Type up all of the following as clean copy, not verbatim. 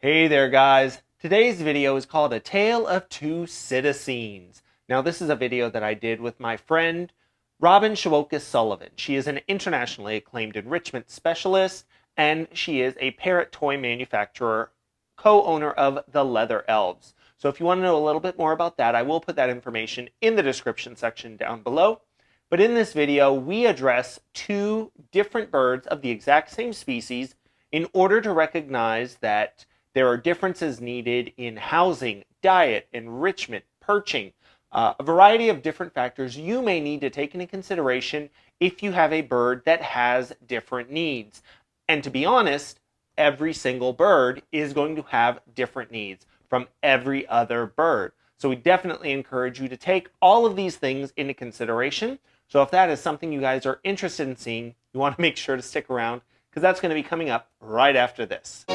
Hey there guys! Today's video is called A Tale of Two Psittacines. Now this is a video that I did with my friend Robin Shewokis Sullivan. She is an internationally acclaimed enrichment specialist and she is a parrot toy manufacturer, co-owner of the Leather Elves. So if you want to know a little bit more about that, I will put that information in the description section down below. But in this video, we address two different birds of the exact same species in order to recognize that there are differences needed in housing, diet, enrichment, perching, a variety of different factors you may need to take into consideration if you have a bird that has different needs. And to be honest, every single bird is going to have different needs from every other bird. So we definitely encourage you to take all of these things into consideration. So if that is something you guys are interested in seeing, you want to make sure to stick around because that's going to be coming up right after this.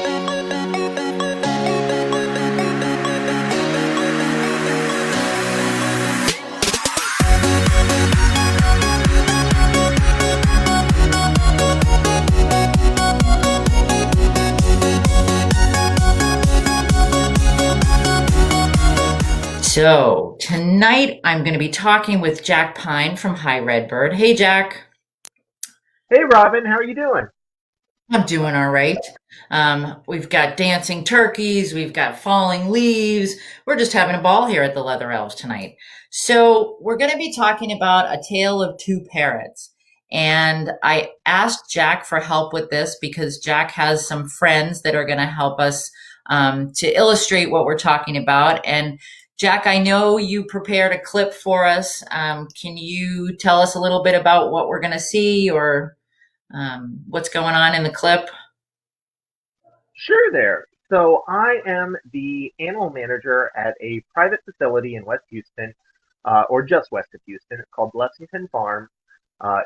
So tonight I'm going to be talking with Jack Pine from High Redbird. Hey, Jack. Hey, Robin, how are you doing? I'm doing all right. We've got dancing turkeys. We've got falling leaves. We're just having a ball here at the Leather Elves tonight. So we're going to be talking about A Tale of Two Parrots. And I asked Jack for help with this because Jack has some friends that are going to help us to illustrate what we're talking about. And Jack, I know you prepared a clip for us. Can you tell us a little bit about what we're going to see or what's going on in the clip? Sure there. So I am the animal manager at a private facility in West Houston, or just west of Houston. It's called Lexington Farm.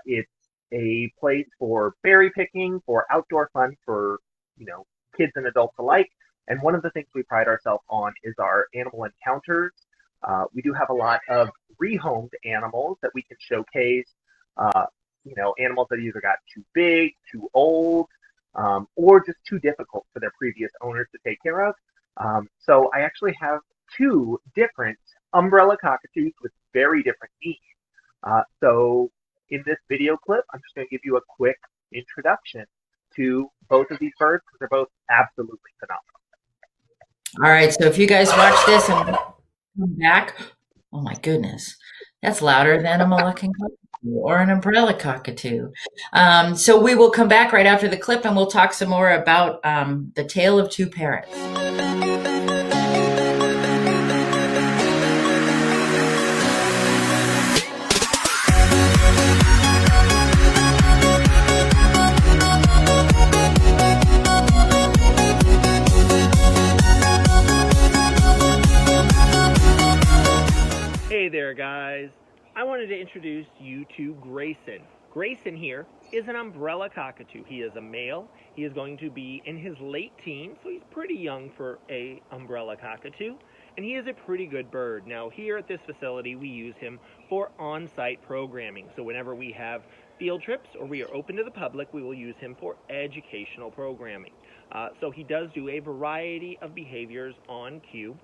It's a place for berry picking, for outdoor fun for, kids and adults alike. And one of the things we pride ourselves on is our animal encounters. We do have a lot of rehomed animals that we can showcase. Uh, Animals that either got too big, too old, or just too difficult for their previous owners to take care of. So I actually have two different umbrella cockatoos with very different needs. So in this video clip, I'm just going to give you a quick introduction to both of these birds because they're both absolutely phenomenal. All right, so if you guys watch this and come back, oh my goodness, that's louder than a Moluccan cockatoo or an umbrella cockatoo. So we will come back right after the clip and we'll talk some more about the tale of two parrots. Hey there guys! I wanted to introduce you to Grayson. Grayson here is an umbrella cockatoo. He is a male. He is going to be in his late teens, so he's pretty young for a umbrella cockatoo. And he is a pretty good bird. Now here at this facility we use him for on-site programming. So whenever we have field trips or we are open to the public, we will use him for educational programming. So he does do a variety of behaviors on cue.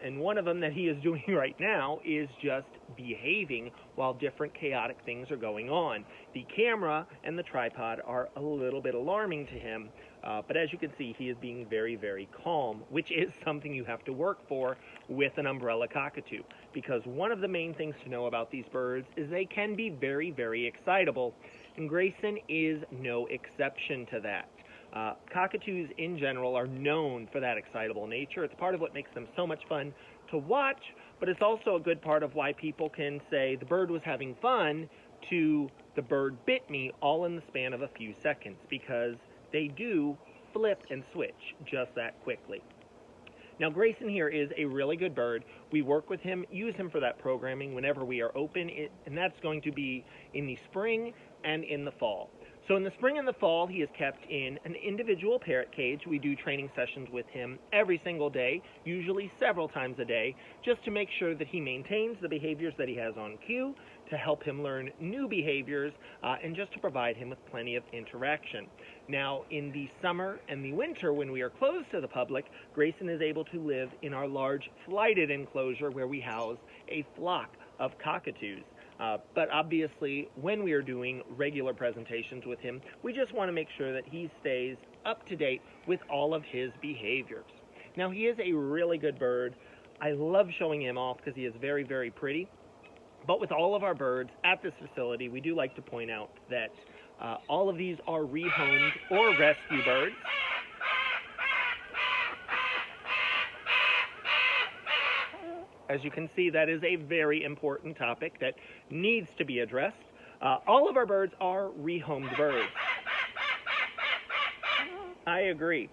And one of them that he is doing right now is just behaving while different chaotic things are going on. The camera and the tripod are a little bit alarming to him, but as you can see, he is being very, very calm, which is something you have to work for with an umbrella cockatoo, because one of the main things to know about these birds is they can be very, very excitable, and Grayson is no exception to that. Cockatoos in general are known for that excitable nature. It's part of what makes them so much fun to watch, but it's also a good part of why people can say the bird was having fun to the bird bit me all in the span of a few seconds, because they do flip and switch just that quickly. Now Grayson here is a really good bird. We work with him, use him for that programming whenever we are open, and that's going to be in the spring and in the fall. So in the spring and the fall, he is kept in an individual parrot cage. We do training sessions with him every single day, usually several times a day, just to make sure that he maintains the behaviors that he has on cue, to help him learn new behaviors and just to provide him with plenty of interaction. Now, in the summer and the winter, when we are closed to the public, Grayson is able to live in our large flighted enclosure where we house a flock of cockatoos. But obviously, when we are doing regular presentations with him, we just want to make sure that he stays up to date with all of his behaviors. Now, he is a really good bird. I love showing him off because he is very, very pretty. But with all of our birds at this facility, we do like to point out that all of these are rehomed or rescue birds. As you can see, that is a very important topic that needs to be addressed. All of our birds are rehomed birds. I agree.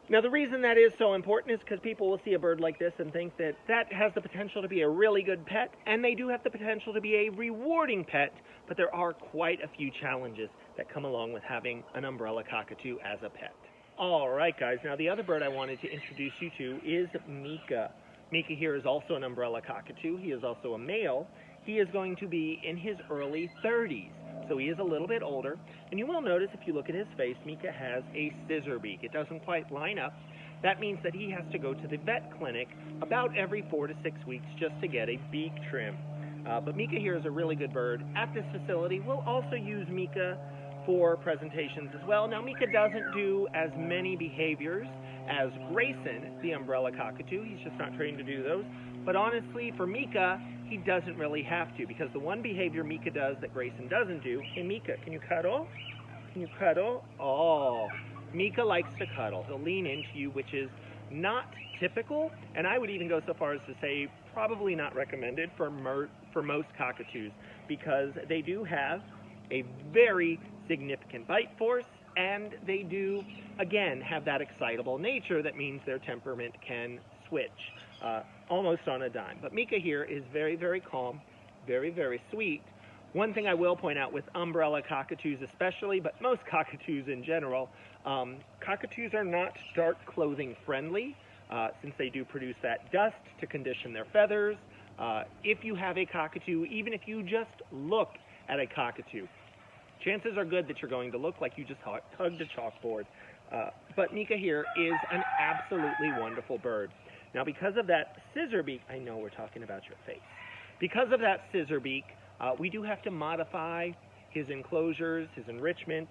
Now, the reason that is so important is because people will see a bird like this and think that that has the potential to be a really good pet, and they do have the potential to be a rewarding pet, but there are quite a few challenges that come along with having an umbrella cockatoo as a pet. All right, guys. Now, the other bird I wanted to introduce you to is Mika. Mika here is also an umbrella cockatoo. He is also a male. He is going to be in his early 30s, so he is a little bit older. And you will notice if you look at his face, Mika has a scissor beak. It doesn't quite line up. That means that he has to go to the vet clinic about every 4 to 6 weeks just to get a beak trim. But Mika here is a really good bird. At this facility, we'll also use Mika for presentations as well. Now, Mika doesn't do as many behaviors as Grayson, the umbrella cockatoo. He's just not trained to do those. But honestly, for Mika, he doesn't really have to, because the one behavior Mika does that Grayson doesn't do. Hey, Mika, can you cuddle? Can you cuddle? Oh, Mika likes to cuddle. He'll lean into you, which is not typical, and I would even go so far as to say probably not recommended for most cockatoos, because they do have a very significant bite force, and they do, again, have that excitable nature that means their temperament can switch almost on a dime. But Mika here is very, very calm, very, very sweet. One thing I will point out with umbrella cockatoos especially, but most cockatoos in general, cockatoos are not dark clothing friendly since they do produce that dust to condition their feathers. If you have a cockatoo, even if you just look at a cockatoo, chances are good that you're going to look like you just hugged a chalkboard. But Mika here is an absolutely wonderful bird. Now, because of that scissor beak, I know we're talking about your face. Because of that scissor beak, we do have to modify his enclosures, his enrichment,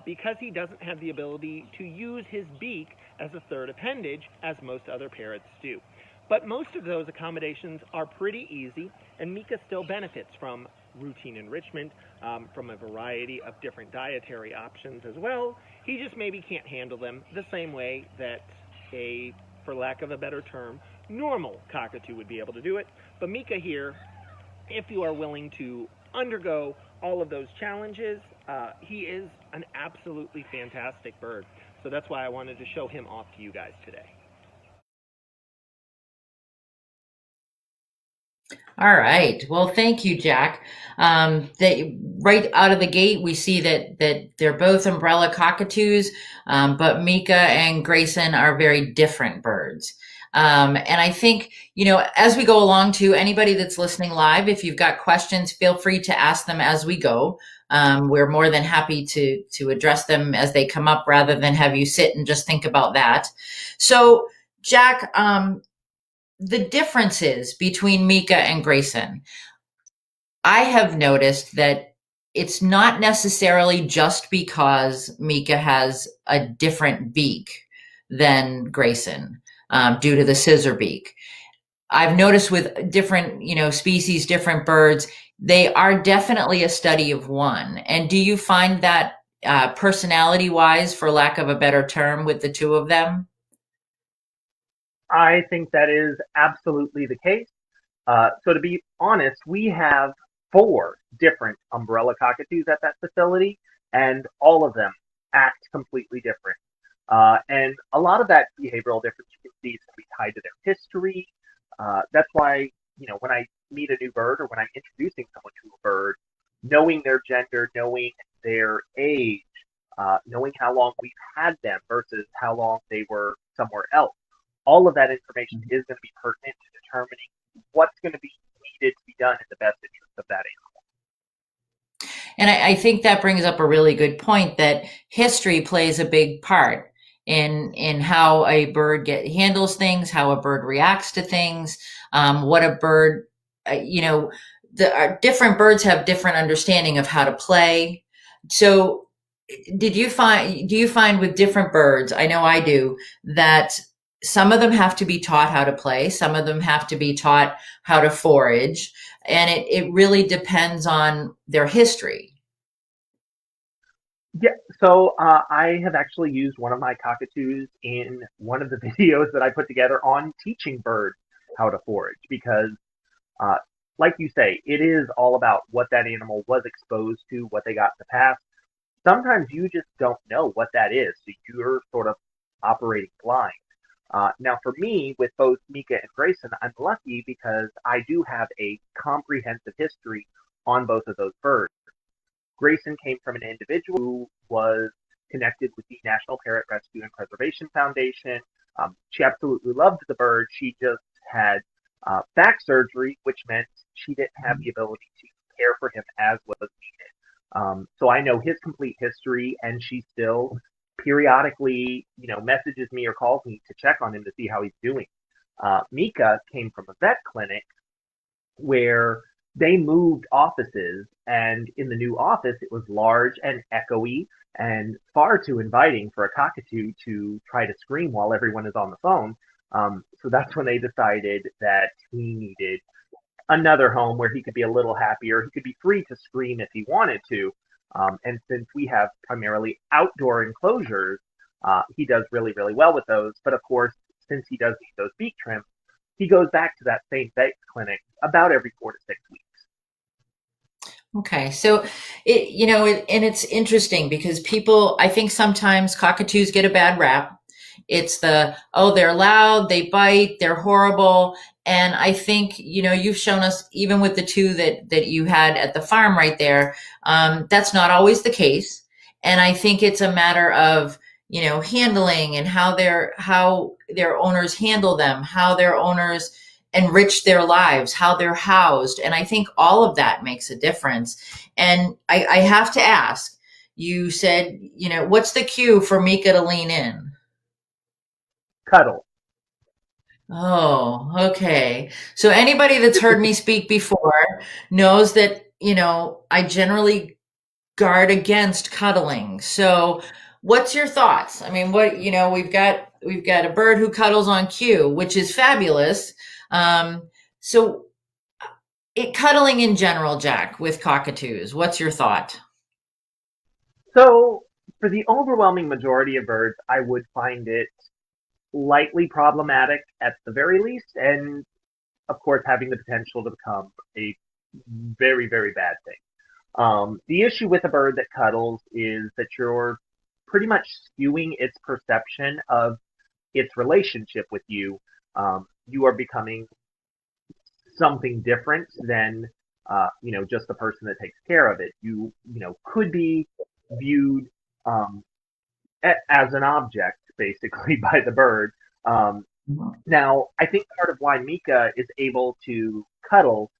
because he doesn't have the ability to use his beak as a third appendage, as most other parrots do. But most of those accommodations are pretty easy, and Mika still benefits from routine enrichment, from a variety of different dietary options as well. He just maybe can't handle them the same way that a, for lack of a better term, normal cockatoo would be able to do it. But Mika here, if you are willing to undergo all of those challenges, he is an absolutely fantastic bird. So that's why I wanted to show him off to you guys today. All right. Well, thank you, Jack. Right out of the gate, we see that they're both umbrella cockatoos, but Mika and Grayson are very different birds. And I think, as we go along to anybody that's listening live, if you've got questions, feel free to ask them as we go. We're more than happy to address them as they come up rather than have you sit and just think about that. So, Jack, the differences between Mika and Grayson, I have noticed that it's not necessarily just because Mika has a different beak than Grayson due to the scissor beak. I've noticed with different, species, different birds, they are definitely a study of one. And do you find that personality-wise, for lack of a better term, with the two of them? I think that is absolutely the case. So to be honest, we have 4 different umbrella cockatoos at that facility, and all of them act completely different. And a lot of that behavioral difference you can see is going to be tied to their history. That's why, when I meet a new bird or when I'm introducing someone to a bird, knowing their gender, knowing their age, knowing how long we've had them versus how long they were somewhere else, all of that information is going to be pertinent to determining what's going to be needed to be done in the best interest of that And I think that brings up a really good point that history plays a big part in how a bird handles things, how a bird reacts to things, what a bird, you know, different birds have different understanding of how to play. So, do you find with different birds? I know I do that some of them have to be taught how to play, some of them have to be taught how to forage, and it really depends on their history. animal. Yeah, so I have actually used one of my cockatoos in one of the videos that I put together on teaching birds how to forage because, uh, like you say, it is all about what that animal was exposed to, what they got in the past. Sometimes you just don't know what that is, so you're sort of operating blind. Now, for me, with both Mika and Grayson, I'm lucky because I do have a comprehensive history on both of those birds. Grayson came from an individual who was connected with the National Parrot Rescue and Preservation Foundation. She absolutely loved the bird. She just had back surgery, which meant she didn't have the ability to care for him as was needed. So I know his complete history, and she still periodically, messages me or calls me to check on him to see how he's doing. Mika came from a vet clinic where they moved offices, and in the new office, it was large and echoey and far too inviting for a cockatoo to try to scream while everyone is on the phone. So that's when they decided that he needed another home where he could be a little happier. He could be free to scream if he wanted to. And since we have primarily outdoor enclosures, he does really, really well with those. But of course, since he does need those beak trims, he goes back to that same vet clinic about every 4 to 6 weeks. Okay, so and it's interesting because I think sometimes cockatoos get a bad rap. It's oh, they're loud, they bite, they're horrible. And I think, you've shown us even with the two that you had at the farm right there, that's not always the case. And I think it's a matter of, handling and how their owners handle them, how their owners enrich their lives, how they're housed. And I think all of that makes a difference. And I have to ask, you said, what's the cue for Mika to lean in? Cuddle. Oh, okay. So anybody that's heard me speak before knows that, I generally guard against cuddling. So what's your thoughts? I mean, we've got a bird who cuddles on cue, which is fabulous. So cuddling in general, Jack, with cockatoos, what's your thought? So, for the overwhelming majority of birds, I would find it lightly problematic at the very least, and of course, having the potential to become a very, very bad thing. The issue with a bird that cuddles is that you're pretty much skewing its perception of its relationship with you. You are becoming something different than just the person that takes care of it. You could be viewed um, as an object basically by the bird. Um, Now, I think part of why Mika is able to cuddle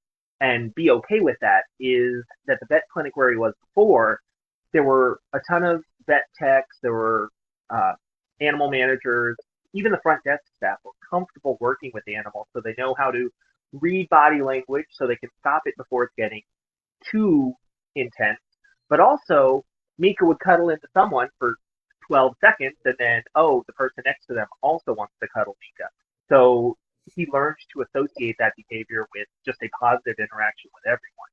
and be okay with that is that the vet clinic where he was before, there were a ton of vet techs, there were uh, animal managers, even the front desk staff were comfortable working with animals, so they know how to read body language so they can stop it before it's getting too intense. But also, Mika would cuddle into someone for 12 seconds, and then, oh, the person next to them also wants to cuddle Mika. So he learns to associate that behavior with just a positive interaction with everyone.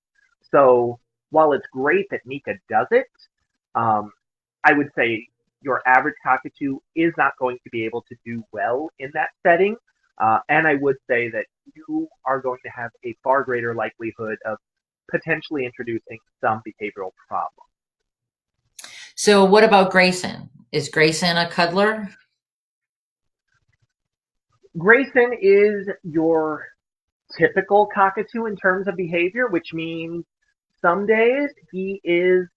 So while it's great that Mika does it, um, I would say your average cockatoo is not going to be able to do well in that setting. And I would say that you are going to have a far greater likelihood of potentially introducing some behavioral problem. So what about Grayson? Is Grayson a cuddler? Grayson is your typical cockatoo in terms of behavior, which means some days he is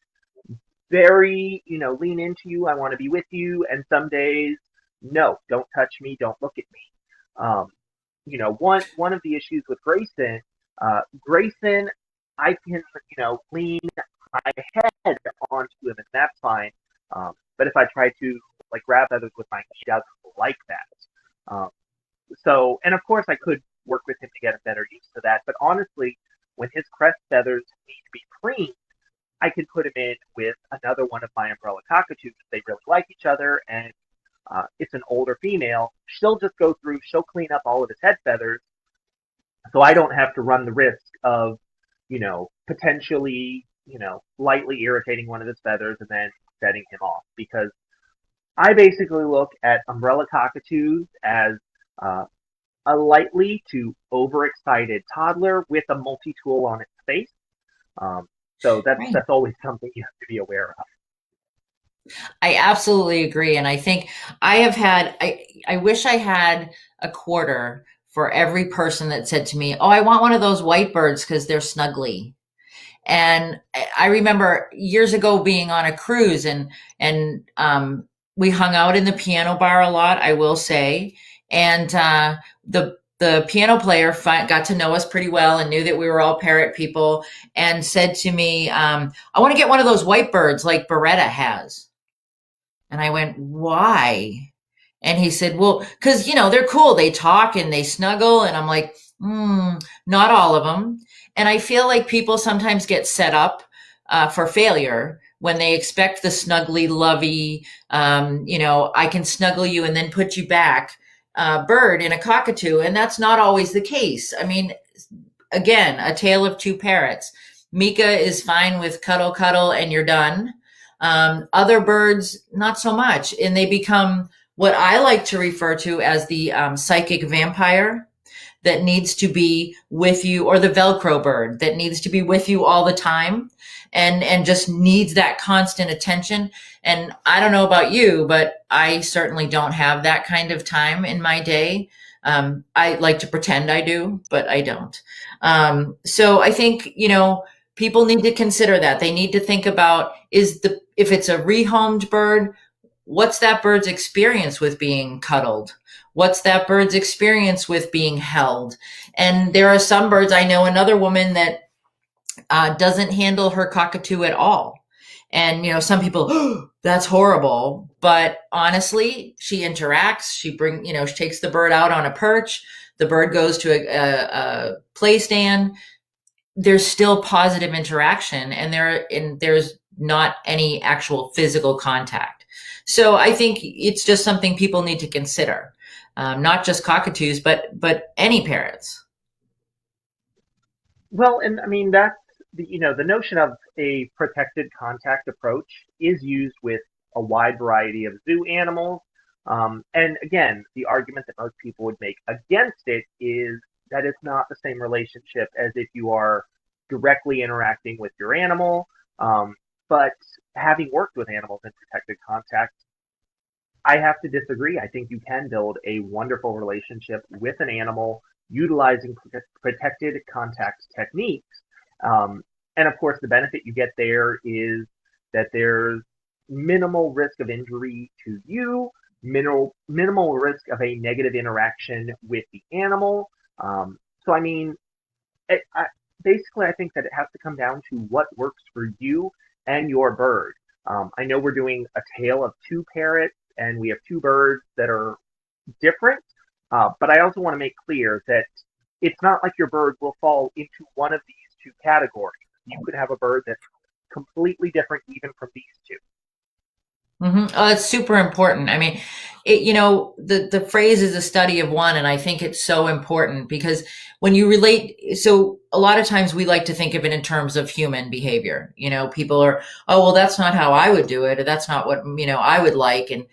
very, lean into you, I want to be with you, and some days, no, don't touch me, don't look at me. Um, one of the issues with Grayson Grayson, I can, lean my head onto him, and that's fine. But if I try to like grab feathers with my hand, he doesn't like that. So, and of course, I could work with him to get a better use to that. But honestly, when his crest feathers need to be cleaned, I can put him in with another one of my umbrella cockatoos. They really like each other, and it's an older female. She'll just go through, she'll clean up all of his head feathers, so I don't have to run the risk of, potentially, lightly irritating one of his feathers and then setting him off. Because I basically look at umbrella cockatoos as uh, a lightly to overexcited toddler with a multi-tool on its face. So that's Right. that's always something you have to be aware of. I absolutely agree. And I think I wish I had a quarter for every person that said to me, "Oh, I want one of those white birds because they're snuggly." And I remember years ago being on a cruise and we hung out in the piano bar a lot, I will say. And the piano player got to know us pretty well and knew that we were all parrot people and said to me, I want to get one of those white birds like Beretta has. And I went, why? And he said, well, because, they're cool. They talk and they snuggle. And I'm like, not all of them. And I feel like people sometimes get set up for failure when they expect the snuggly, lovey, I can snuggle you and then put you back bird in a cockatoo. And that's not always the case. I mean, again, a tale of two parrots. Mika is fine with cuddle, cuddle, and you're done. Other birds, not so much. And they become what I like to refer to as the psychic vampire that needs to be with you, or the Velcro bird that needs to be with you all the time and just needs that constant attention. And I don't know about you, but I certainly don't have that kind of time in my day. I like to pretend I do, but I don't. So I think, people need to consider that. They need to think about if it's a rehomed bird, what's that bird's experience with being cuddled? What's that bird's experience with being held? And there are some birds, I know another woman that doesn't handle her cockatoo at all. And, some people, oh, that's horrible. But honestly, she interacts. She takes the bird out on a perch. The bird goes to a play stand. There's still positive interaction, and there's not any actual physical contact. So I think it's just something people need to consider, not just cockatoos, but any parrots. Well, and I mean that's the notion of a protected contact approach is used with a wide variety of zoo animals. And again, the argument that most people would make against it is that it's not the same relationship as if you are directly interacting with your animal. But having worked with animals in protected contact, I have to disagree. I think you can build a wonderful relationship with an animal utilizing protected contact techniques. And of course, the benefit you get there is that there's minimal risk of injury to you, minimal risk of a negative interaction with the animal. So, I mean, basically, I think that it has to come down to what works for you and your bird. I know we're doing a tale of two parrots, and we have two birds that are different, but I also want to make clear that it's not like your bird will fall into one of these two categories. You could have a bird that's completely different even from these two. Oh, it's super important. I mean, the phrase is a study of one, and I think it's so important because when you relate, so a lot of times we like to think of it in terms of human behavior. People are, oh, well, that's not how I would do it, or that's not what, I would like. And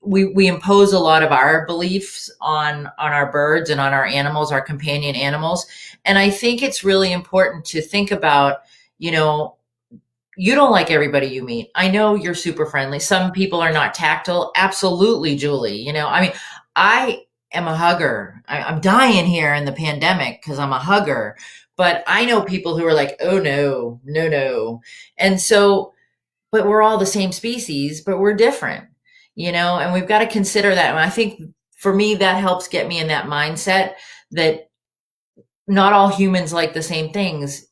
we impose a lot of our beliefs on our birds and on our animals, our companion animals. And I think it's really important to think about, you don't like everybody you meet. I know you're super friendly. Some people are not tactile. Absolutely, Julie. I mean, I am a hugger. I'm dying here in the pandemic because I'm a hugger. But I know people who are like, oh, no, no, no. And so, but we're all the same species, but we're different, and we've got to consider that. And I think for me, that helps get me in that mindset that not all humans like the same things.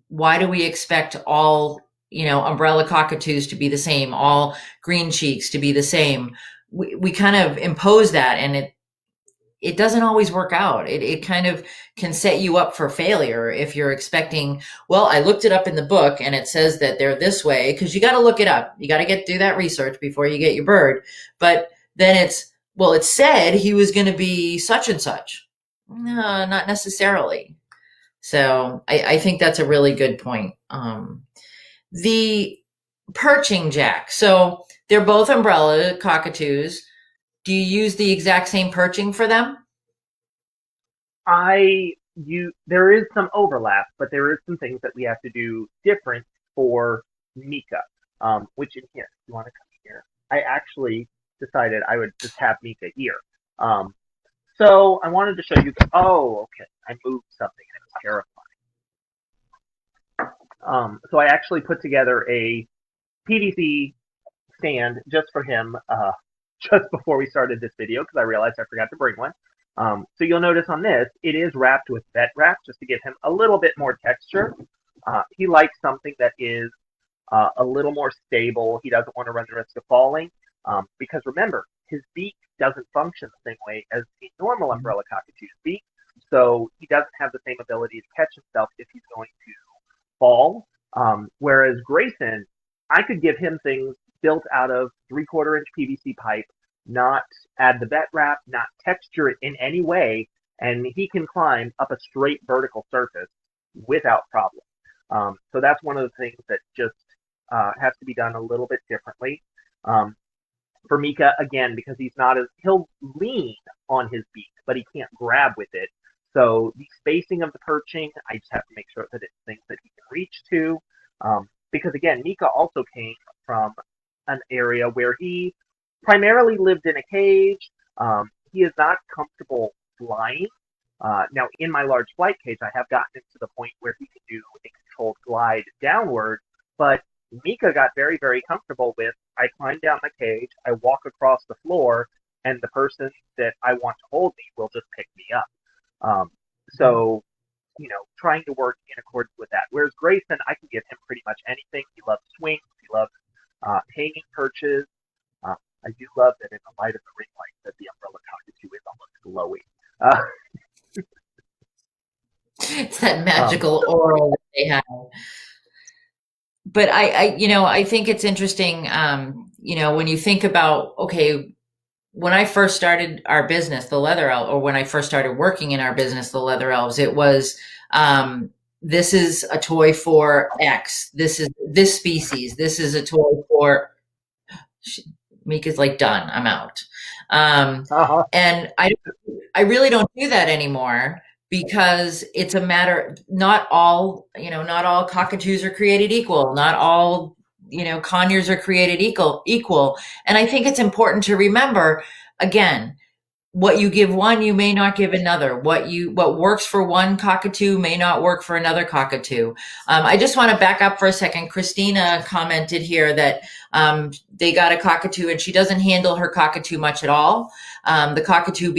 Why do we expect all, umbrella cockatoos to be the same, all green cheeks to be the same? We kind of impose that, and it doesn't always work out. It kind of can set you up for failure if you're expecting, well, I looked it up in the book and it says that they're this way, because you got to look it up. You got to do that research before you get your bird. But then well, it said he was going to be such and such. No, not necessarily. So I think that's a really good point. The perching jack. So they're both umbrella cockatoos. Do you use the exact same perching for them? There is some overlap, but there is some things that we have to do different for Mika. Which in here, you want to come here? I actually decided I would just have Mika here. So I wanted to show you. Oh, okay. I moved something and it was terrifying. So I actually put together a PVC stand just for him just before we started this video because I realized I forgot to bring one. So you'll notice on this, it is wrapped with vet wrap just to give him a little bit more texture. He likes something that is a little more stable. He doesn't want to run the risk of falling because remember, his beak doesn't function the same way as a normal umbrella cockatoo's beak. So he doesn't have the same ability to catch himself if he's going to fall. Whereas Grayson, I could give him things built out of 3/4 inch PVC pipe, not add the vet wrap, not texture it in any way, and he can climb up a straight vertical surface without problem. So that's one of the things that just has to be done a little bit differently. For Mika, again, because he'll lean on his beak, but he can't grab with it. So the spacing of the perching, I just have to make sure that it's things that he can reach to. Because again, Mika also came from an area where he primarily lived in a cage. He is not comfortable flying. Now, in my large flight cage, I have gotten him to the point where he can do a controlled glide downward, but Mika got very, very comfortable with, I climb down the cage, I walk across the floor, and the person that I want to hold me will just pick me up. So, trying to work in accordance with that. Whereas Grayson, I can give him pretty much anything. He loves swings. He loves hanging perches. I do love that in the light of the ring light that the umbrella cockatoo is almost It's that magical aura that they have. But I think it's interesting, when you think about, okay, when I first started our business, the Leather Elves, or when I first started working in our business, the Leather Elves, it was, this is a toy for X. This is this species. This is a toy for, Mika's like, done, I'm out. And I really don't do that anymore because it's a matter, not all cockatoos are created equal. Not all, conures are created equal. And I think it's important to remember, again, what you give one, you may not give another. What works for one cockatoo may not work for another cockatoo. I just want to back up for a second. Christina commented here that they got a cockatoo and she doesn't handle her cockatoo much at all. The cockatoo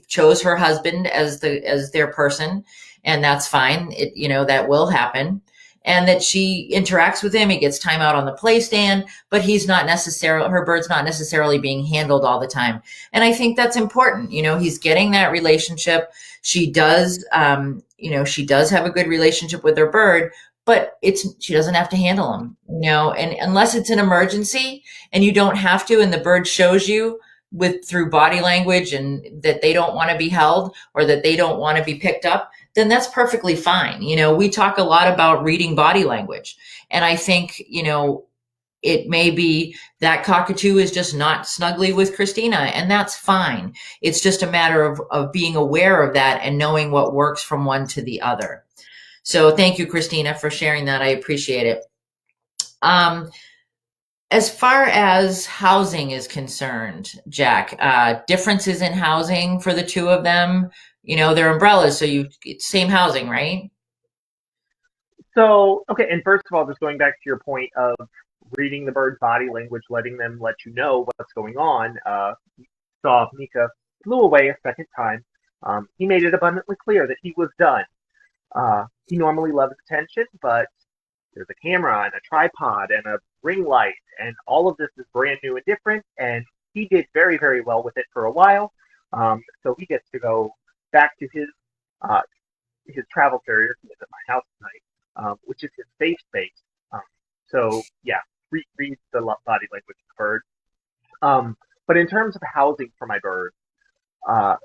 chose her husband as their person, and that's fine. That will happen. And that she interacts with him. He gets time out on the play stand, but her bird's not necessarily being handled all the time. And I think that's important. He's getting that relationship. She does have a good relationship with her bird, but she doesn't have to handle him, and unless it's an emergency and you don't have to, and the bird shows you through body language and that they don't want to be held or that they don't want to be picked up, then that's perfectly fine. We talk a lot about reading body language, and I think, it may be that cockatoo is just not snuggly with Christina, and that's fine. It's just a matter of being aware of that and knowing what works from one to the other. So thank you, Christina, for sharing that. I appreciate it. As far as housing is concerned, Jack, differences in housing for the two of them, they're umbrellas, so same housing, right? So, okay, and first of all, just going back to your point of reading the bird's body language, letting them let you know what's going on. Saw Mika flew away a second time. He made it abundantly clear that he was done. He normally loves attention, but there's a camera and a tripod and a ring light, and all of this is brand new and different, and he did very, very well with it for a while. So he gets to go back to uh, his travel carrier. He is at my house tonight, which is his safe space. Um, so yeah, read the body language of the bird. But in terms of housing for my birds, uh,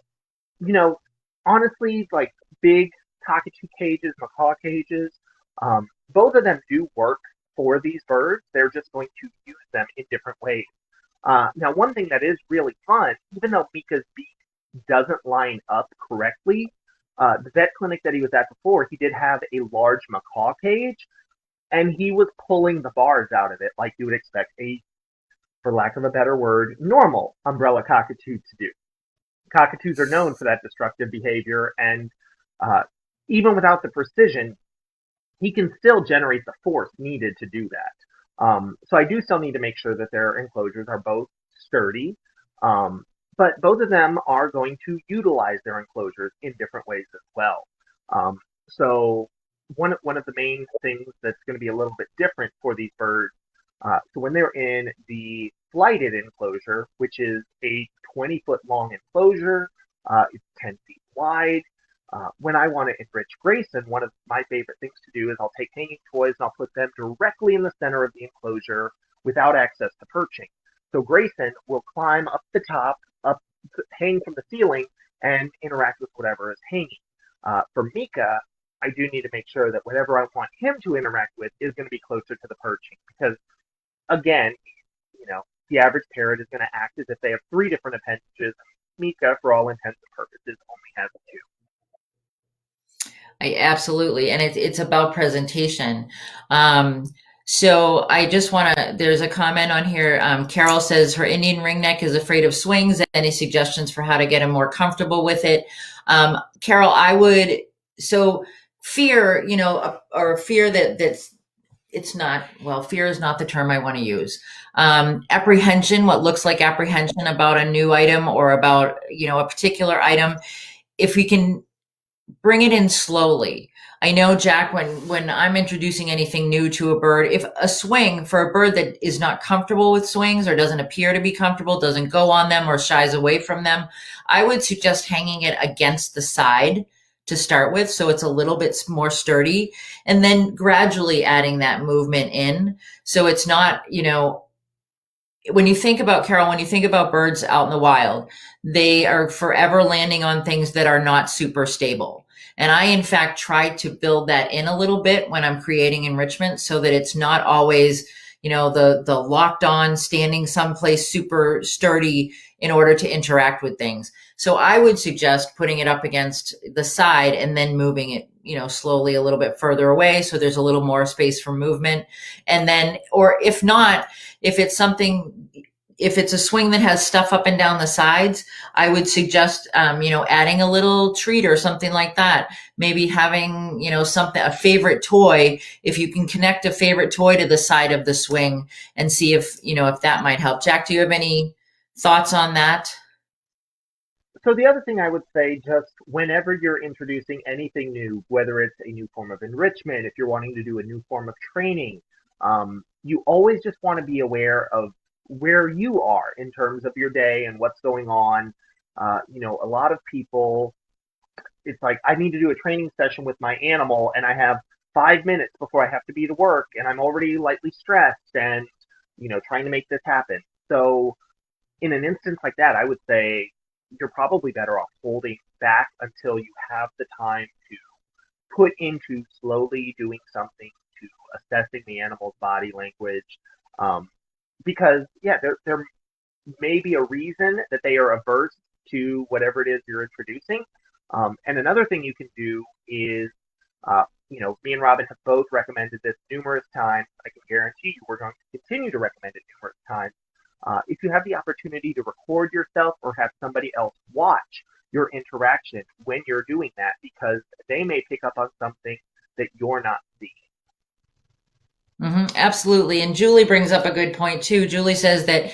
you know, honestly, like big cockatoo cages, macaw cages, both of them do work for these birds. They're just going to use them in different ways. Now, one thing that is really fun, even though Mika's beak doesn't line up correctly, the vet clinic that he was at before, he did have a large macaw cage, and he was pulling the bars out of it like you would expect a, for lack of a better word, normal umbrella cockatoo to do. Cockatoos are known for that destructive behavior, and uh, even without the precision, he can still generate the force needed to do that. So I do still need to make sure that their enclosures are both sturdy, but both of them are going to utilize their enclosures in different ways as well. So one of the main things that's going to be a little bit different for these birds. So when they're in the flighted enclosure, which is a 20-foot long enclosure, it's 10 feet wide. When I want to enrich Grayson, one of my favorite things to do is I'll take hanging toys and I'll put them directly in the center of the enclosure without access to perching. So Grayson will climb up the top, hang from the ceiling, and interact with whatever is hanging. For Mika, I do need to make sure that whatever I want him to interact with is going to be closer to the perching because, again, the average parrot is going to act as if they have three different appendages. Mika, for all intents and purposes, only has two. Absolutely, and it's about presentation. So I just want to. There's a comment on here. Carol says her Indian ringneck is afraid of swings. Any suggestions for how to get him more comfortable with it? Carol, I would. So fear, or fear that's it's not. Well, fear is not the term I want to use. Apprehension, what looks like apprehension about a new item or about a particular item. If we can bring it in slowly. I know, Jack, when I'm introducing anything new to a bird, if a swing for a bird that is not comfortable with swings or doesn't appear to be comfortable, doesn't go on them or shies away from them, I would suggest hanging it against the side to start with, so it's a little bit more sturdy, and then gradually adding that movement in. So it's not, when you think about, Carol, when you think about birds out in the wild, they are forever landing on things that are not super stable. And I, in fact, try to build that in a little bit when I'm creating enrichment so that it's not always, the locked on, standing someplace super sturdy in order to interact with things. So I would suggest putting it up against the side and then moving it, slowly a little bit further away so there's a little more space for movement. And then, or if not, if it's a swing that has stuff up and down the sides, I would suggest, adding a little treat or something like that. Maybe having, a favorite toy. If you can connect a favorite toy to the side of the swing and see if that might help. Jack, do you have any thoughts on that? So the other thing I would say, just whenever you're introducing anything new, whether it's a new form of enrichment, if you're wanting to do a new form of training, you always just want to be aware of where you are in terms of your day and what's going on. A lot of people, it's like, I need to do a training session with my animal and I have 5 minutes before I have to be to work and I'm already lightly stressed and, trying to make this happen. So in an instance like that, I would say you're probably better off holding back until you have the time to put into slowly doing something to assessing the animal's body language. Because, yeah, there may be a reason that they are averse to whatever it is you're introducing. And another thing you can do is, me and Robin have both recommended this numerous times. I can guarantee you we're going to continue to recommend it numerous times. If you have the opportunity to record yourself or have somebody else watch your interaction when you're doing that, because they may pick up on something that you're not seeing. Absolutely. And Julie brings up a good point too. Julie says that,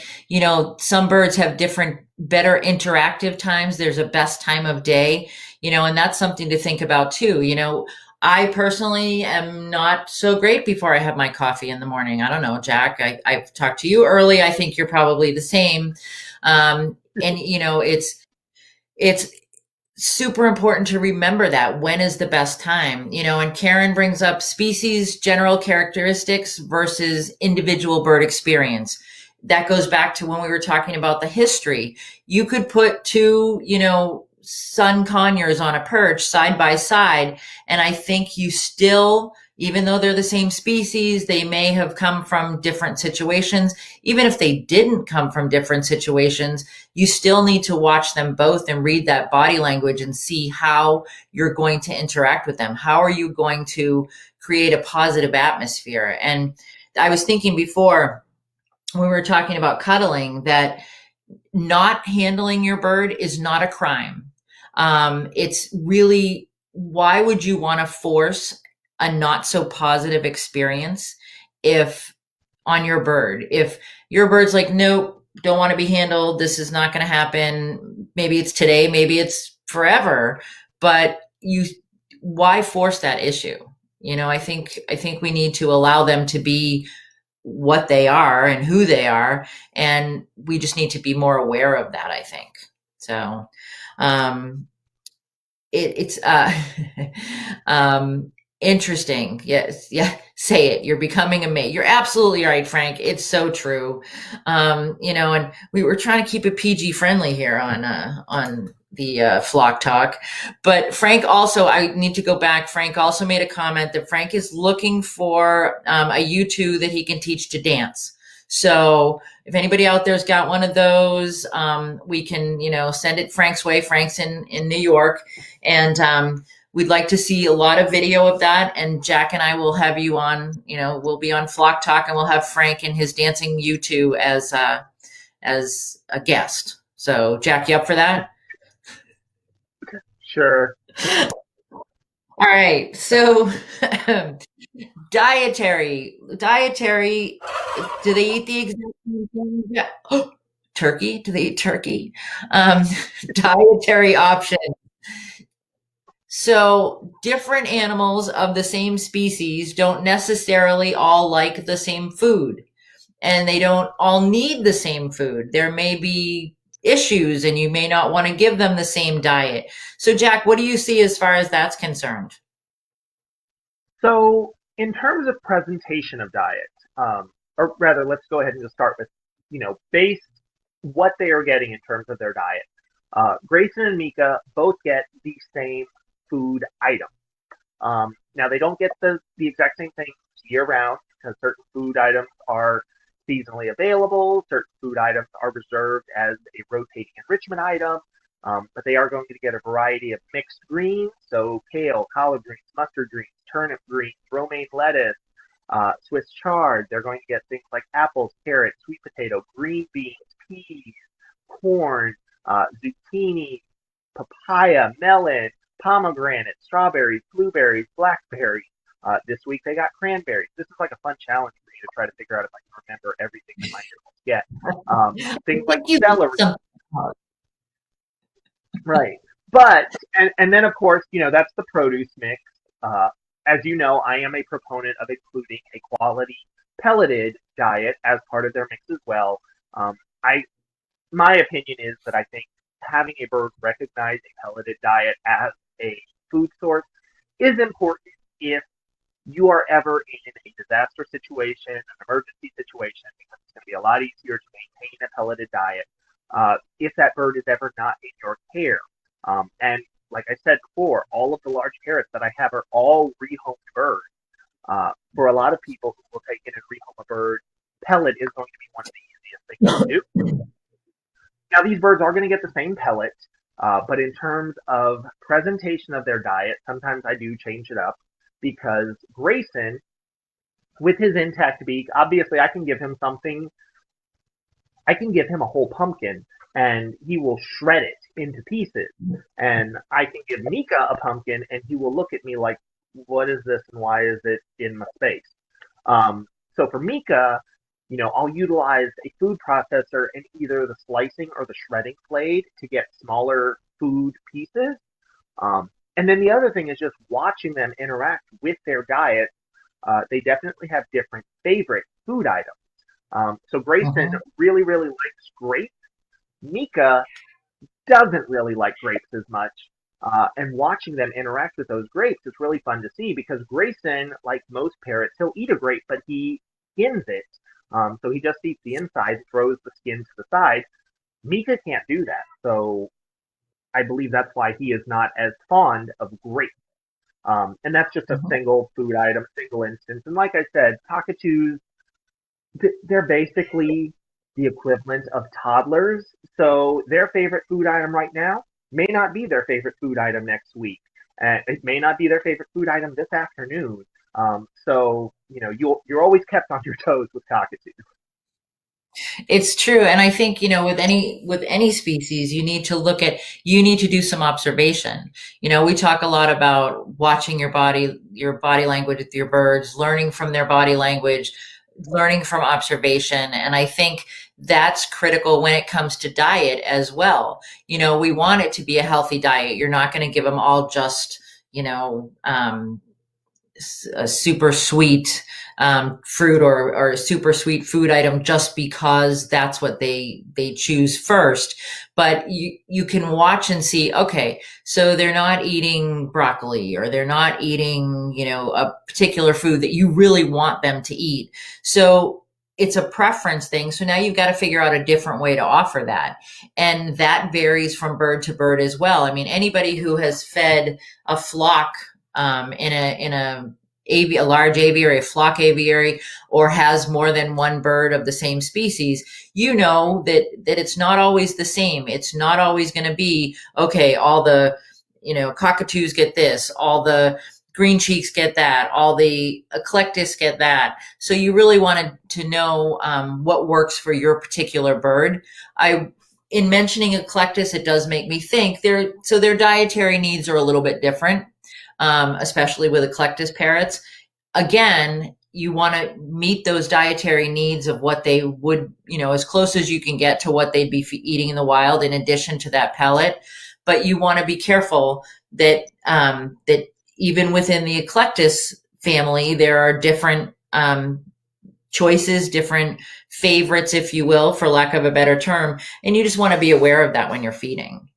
some birds have different, better interactive times. There's a best time of day, and that's something to think about too. I personally am not so great before I have my coffee in the morning. I don't know, Jack, I've talked to you early. I think you're probably the same. And it's super important to remember that when is the best time, and Karen brings up species general characteristics versus individual bird experience. That goes back to when we were talking about the history. You could put two, sun conures on a perch side by side, and I think you still, even though they're the same species, they may have come from different situations. Even if they didn't come from different situations, you still need to watch them both and read that body language and see how you're going to interact with them. How are you going to create a positive atmosphere? And I was thinking before, when we were talking about cuddling, that not handling your bird is not a crime. It's really, why would you want to force a not so positive experience if on your bird? If your bird's like, nope, don't want to be handled, this is not going to happen. Maybe it's today, maybe it's forever, but why force that issue? I think we need to allow them to be what they are and who they are, and we just need to be more aware of that, I think. So it's interesting. Yes, yeah, say it. You're becoming a mate. You're absolutely right, Frank. It's so true. And we were trying to keep it PG friendly here on the Flock Talk. But Frank also, I need to go back. Frank also made a comment that Frank is looking for a U2 that he can teach to dance. So if anybody out there's got one of those, we can, send it Frank's way. Frank's in New York, and we'd like to see a lot of video of that. And Jack and I will have you on, we'll be on Flock Talk, and we'll have Frank and his dancing U2 as a guest. So Jack, you up for that? Sure. All right. So dietary, do they eat the exact same thing? Yeah. Turkey? Do they eat turkey? Dietary option. So different animals of the same species don't necessarily all like the same food, and they don't all need the same food. There may be issues, and you may not want to give them the same diet. So Jack, what do you see as far as that's concerned? So, in terms of presentation of diet, or rather, let's go ahead and just start with, base what they are getting in terms of their diet. Grayson and Mika both get the same food item. Now, they don't get the exact same thing year round, because certain food items are seasonally available, certain food items are reserved as a rotating enrichment item, but they are going to get a variety of mixed greens, so kale, collard greens, mustard greens, turnip greens, romaine lettuce, Swiss chard. They're going to get things like apples, carrots, sweet potato, green beans, peas, corn, zucchini, papaya, melon, pomegranate, strawberries, blueberries, blackberries. This week they got cranberries. This is like a fun challenge for me to try to figure out if I can remember everything that my animals get. Things like celery. Right. But, and then of course, that's the produce mix. As you know, I am a proponent of including a quality pelleted diet as part of their mix as well. My opinion is that I think having a bird recognize a pelleted diet as a food source is important if you are ever in a disaster situation, an emergency situation, because it's going to be a lot easier to maintain a pelleted diet if that bird is ever not in your care. And like I said before, all of the large parrots that I have are all rehomed birds. For a lot of people who will take in and rehome a bird, pellet is going to be one of the easiest things to do. Now, these birds are going to get the same pellet, but in terms of presentation of their diet, sometimes I do change it up, because Grayson, with his intact beak, obviously I can give him something. I can give him a whole pumpkin, and he will shred it into pieces. And I can give Mika a pumpkin, and he will look at me like, what is this, and why is it in my space? So for Mika, I'll utilize a food processor and either the slicing or the shredding blade to get smaller food pieces. And then the other thing is just watching them interact with their diet. They definitely have different favorite food items. So Grayson Mhm. really, really likes grapes. Mika doesn't really like grapes as much. And watching them interact with those grapes is really fun to see because Grayson, like most parrots, he'll eat a grape, but he skins it. So he just eats the inside, throws the skin to the side. Mika can't do that. So I believe that's why he is not as fond of grapes. And that's just a Mhm. single food item, single instance. And like I said, cockatoos, they're basically the equivalent of toddlers. So their favorite food item right now may not be their favorite food item next week. And it may not be their favorite food item this afternoon. So you're always kept on your toes with cockatoos. It's true. And I think, with any species, you need to do some observation. We talk a lot about watching your body language with your birds, learning from their body language, learning from observation. And I think that's critical when it comes to diet as well. We want it to be a healthy diet. You're not going to give them all just, a super sweet fruit or a super sweet food item just because that's what they choose first. But you can watch and see, okay, so they're not eating broccoli or they're not eating, a particular food that you really want them to eat. So it's a preference thing. So now you've got to figure out a different way to offer that. And that varies from bird to bird as well. I mean, anybody who has fed a flock in a large aviary, a flock aviary, or has more than one bird of the same species, that it's not always the same. It's not always going to be, okay, all the, cockatoos get this, all the green cheeks get that, all the eclectus get that. So you really wanted to know what works for your particular bird. In mentioning eclectus, it does make me think their dietary needs are a little bit different, especially with eclectus parrots. Again, you want to meet those dietary needs of what they would, as close as you can get to what they'd be eating in the wild, in addition to that pellet. But you want to be careful that even within the eclectus family, there are different choices, different favorites, if you will, for lack of a better term, and you just want to be aware of that when you're feeding.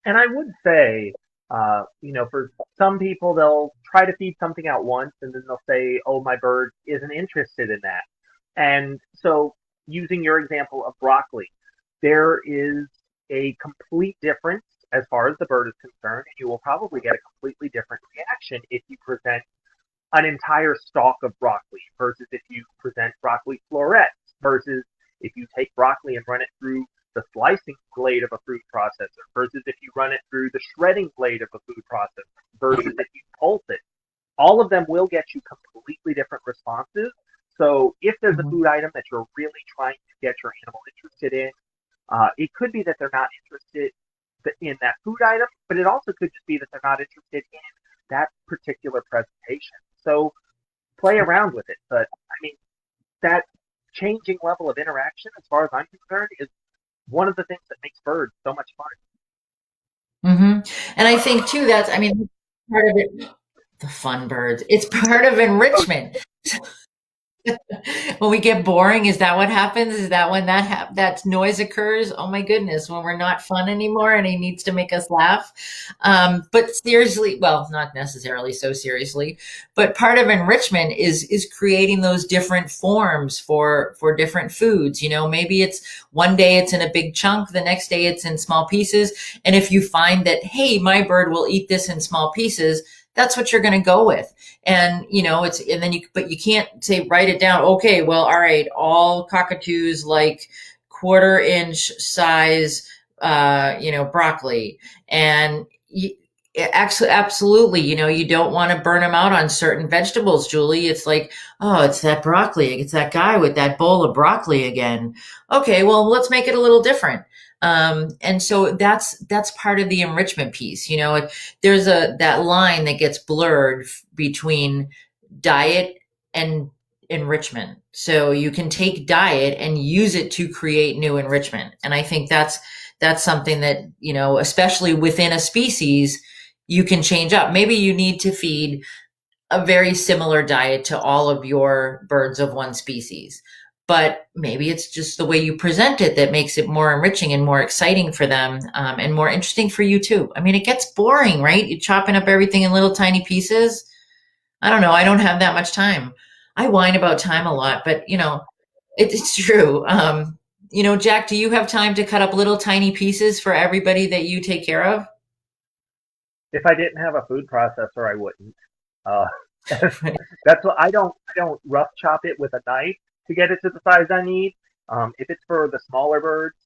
And I would say, for some people, they'll try to feed something out once and then they'll say, oh, my bird isn't interested in that. And so, using your example of broccoli, there is a complete difference as far as the bird is concerned. And you will probably get a completely different reaction if you present an entire stalk of broccoli versus if you present broccoli florets versus if you take broccoli and run it through the slicing blade of a food processor versus if you run it through the shredding blade of a food processor versus if you pulse it. All of them will get you completely different responses. So if there's a Mhm. food item that you're really trying to get your animal interested in, it could be that they're not interested in that food item, but it also could just be that they're not interested in that particular presentation. So play around with it. But I mean, that changing level of interaction, as far as I'm concerned, is one of the things that makes birds so much fun. Hmm. And I think too, I mean, part of it, the fun birds, it's part of enrichment. When we get boring, is that what happens? Is that when that noise occurs? Oh my goodness, when we're not fun anymore and he needs to make us laugh. But seriously, well, not necessarily so seriously, but part of enrichment is creating those different forms for different foods. Maybe it's one day it's in a big chunk, the next day it's in small pieces. And if you find that, hey, my bird will eat this in small pieces, that's what you're going to go with. And but you can't say, write it down, okay, well, all right, all cockatoos like quarter-inch size broccoli. And actually, absolutely, you don't want to burn them out on certain vegetables, Julie. It's like, oh, it's that broccoli, it's that guy with that bowl of broccoli again. Okay, well, let's make it a little different. And so that's part of the enrichment piece. There's that line that gets blurred between diet and enrichment. So you can take diet and use it to create new enrichment. And I think that's something that, especially within a species, you can change up. Maybe you need to feed a very similar diet to all of your birds of one species. But maybe it's just the way you present it that makes it more enriching and more exciting for them, and more interesting for you too. I mean, it gets boring, right? You're chopping up everything in little tiny pieces. I don't know. I don't have that much time. I whine about time a lot, but it's true. Jack, do you have time to cut up little tiny pieces for everybody that you take care of? If I didn't have a food processor, I wouldn't. Uh, that's what I don't rough chop it with a knife to get it to the size I need. If it's for the smaller birds,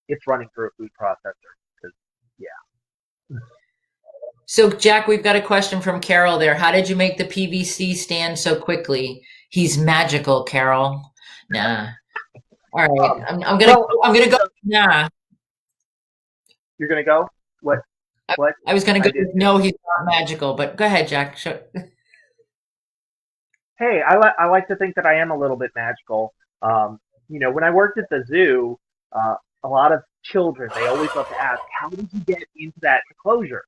it's running through a food processor. 'Cause, yeah. So, Jack, we've got a question from Carol there. How did you make the PVC stand so quickly? He's magical, Carol. Nah. All right. I'm gonna go. Nah. You're gonna go? What? What? I was gonna go. did. No, he's not magical. But go ahead, Jack. Hey, I like to think that I am a little bit magical. When I worked at the zoo, a lot of children, they always love to ask, how did you get into that enclosure?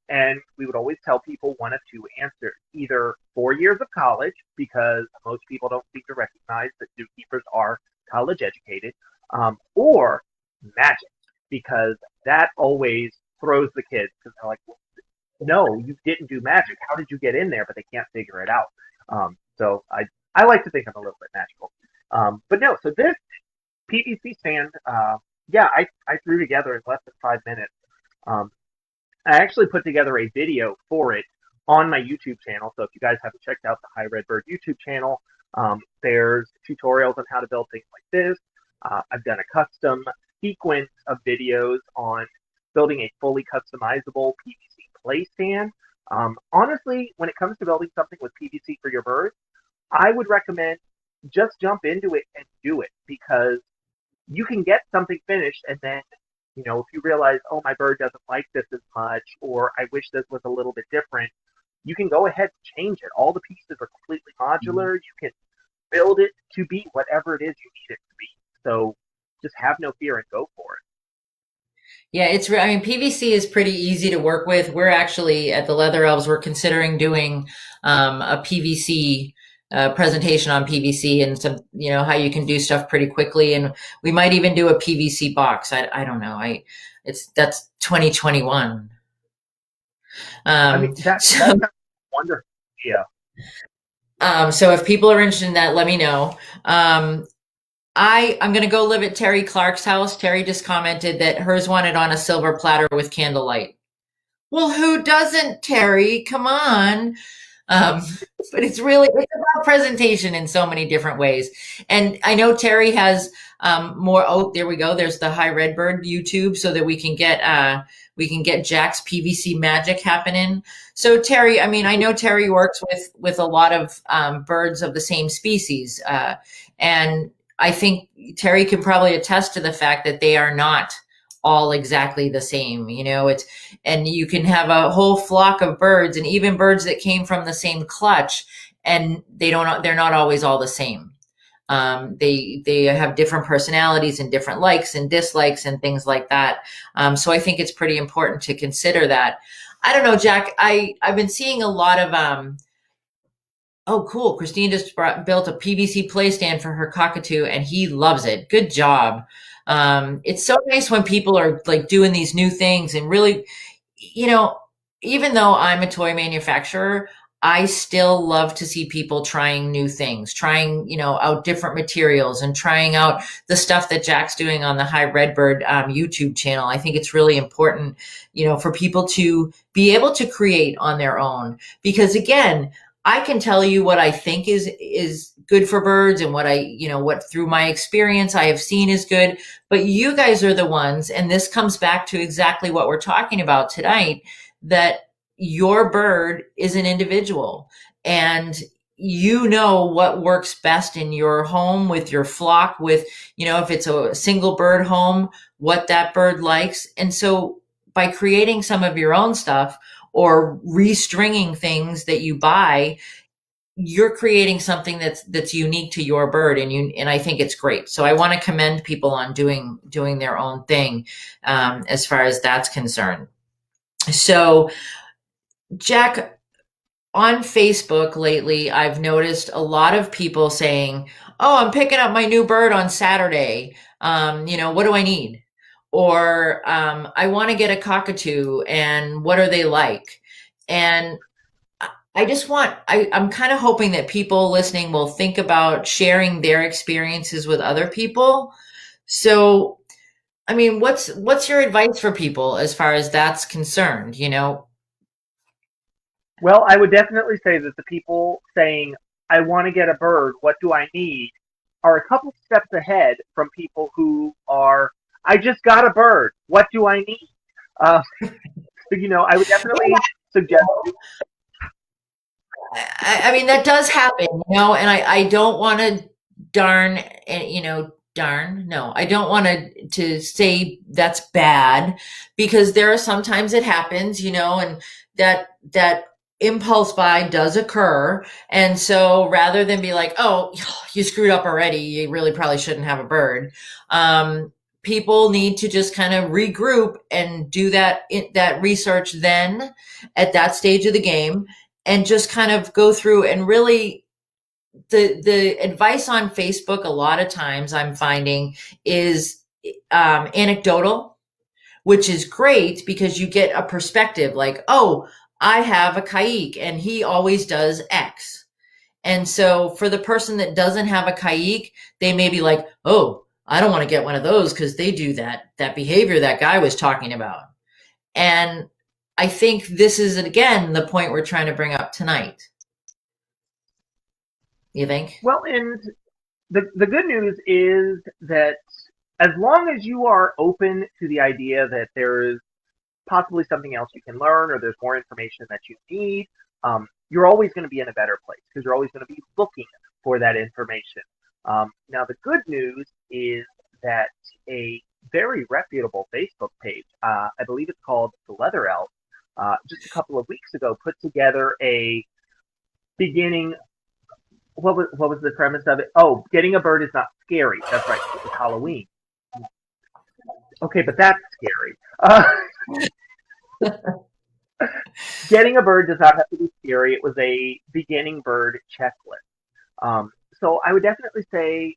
And we would always tell people one of two answers: either 4 years of college, because most people don't seem to recognize that zookeepers are college educated, or magic, because that always throws the kids, because they're like, no, you didn't do magic. How did you get in there? But they can't figure it out. So I like to think I'm a little bit magical. But no, so this PVC stand, yeah, I threw together in less than 5 minutes. Um, I actually put together a video for it on my YouTube channel. So if you guys haven't checked out the High Redbird YouTube channel, there's tutorials on how to build things like this. I've done a custom sequence of videos on building a fully customizable PVC play stand. Honestly, when it comes to building something with PVC for your birds, I would recommend just jump into it and do it, because you can get something finished, and then, if you realize, oh, my bird doesn't like this as much, or I wish this was a little bit different, you can go ahead and change it. All the pieces are completely modular. You can build it to be whatever it is you need it to be. So just have no fear and go for it. Yeah, I mean, PVC is pretty easy to work with. We're actually at the Leather Elves, we're considering doing a PVC presentation on PVC, and some, how you can do stuff pretty quickly. And we might even do a PVC box. I don't know. That's 2021. I mean, that's wonderful. Yeah. So if people are interested in that, let me know. I'm going to go live at Terry Clark's house. Terry just commented that hers wanted on a silver platter with candlelight. Well, who doesn't, Terry? Come on. But it's about presentation in so many different ways. And I know Terry has more. Oh, there we go. There's the High Redbird YouTube, so that we can get Jack's PVC magic happening. So Terry, I mean, I know Terry works with a lot of birds of the same species, and I think Terry can probably attest to the fact that they are not all exactly the same. And you can have a whole flock of birds, and even birds that came from the same clutch, and they're not always all the same. They have different personalities and different likes and dislikes and things like that. So I think it's pretty important to consider that. I don't know, Jack, I've been seeing a lot of, oh, cool. Christine just built a PVC play stand for her cockatoo, and he loves it. Good job. It's so nice when people are like doing these new things, and really, even though I'm a toy manufacturer, I still love to see people trying new things, trying, out different materials, and trying out the stuff that Jack's doing on the High Redbird YouTube channel. I think it's really important, for people to be able to create on their own, because again, I can tell you what I think is good for birds, and what through my experience I have seen is good. But you guys are the ones, and this comes back to exactly what we're talking about tonight, that your bird is an individual, and what works best in your home with your flock, with, if it's a single bird home, what that bird likes. And so by creating some of your own stuff, or restringing things that you buy, you're creating something that's unique to your bird, and I think it's great. So I want to commend people on doing their own thing, as far as that's concerned. So, Jack, on Facebook lately, I've noticed a lot of people saying, "Oh, I'm picking up my new bird on Saturday. What do I need?" Or, "I want to get a cockatoo, and what are they like?" And I'm kind of hoping that people listening will think about sharing their experiences with other people. So, I mean, what's your advice for people as far as that's concerned, Well, I would definitely say that the people saying, I want to get a bird, what do I need, are a couple steps ahead from people who are, I just got a bird, what do I need? Uh, I would definitely suggest. I mean, that does happen, and I don't want to darn, no, I don't want to say that's bad, because there are sometimes it happens, and that impulse buy does occur. And so rather than be like, oh, you screwed up already, you really probably shouldn't have a bird. People need to just kind of regroup and do that research then at that stage of the game, and just kind of go through and really, the advice on Facebook a lot of times I'm finding is anecdotal, which is great because you get a perspective like, oh, I have a Kaik and he always does X. And so for the person that doesn't have a Kaik, they may be like, oh, I don't want to get one of those because they do that behavior that guy was talking about. And I think this is, again, the point we're trying to bring up tonight. You think? Well, and the good news is that as long as you are open to the idea that there is possibly something else you can learn, or there's more information that you need, you're always going to be in a better place because you're always going to be looking for that information. Now, the good news is that a very reputable Facebook page, I believe it's called the Leather Elves, just a couple of weeks ago put together a beginning. What was the premise of it? Oh, getting a bird is not scary. That's right. It was Halloween. Okay, but that's scary. Getting a bird does not have to be scary. It was a beginning bird checklist. So I would definitely say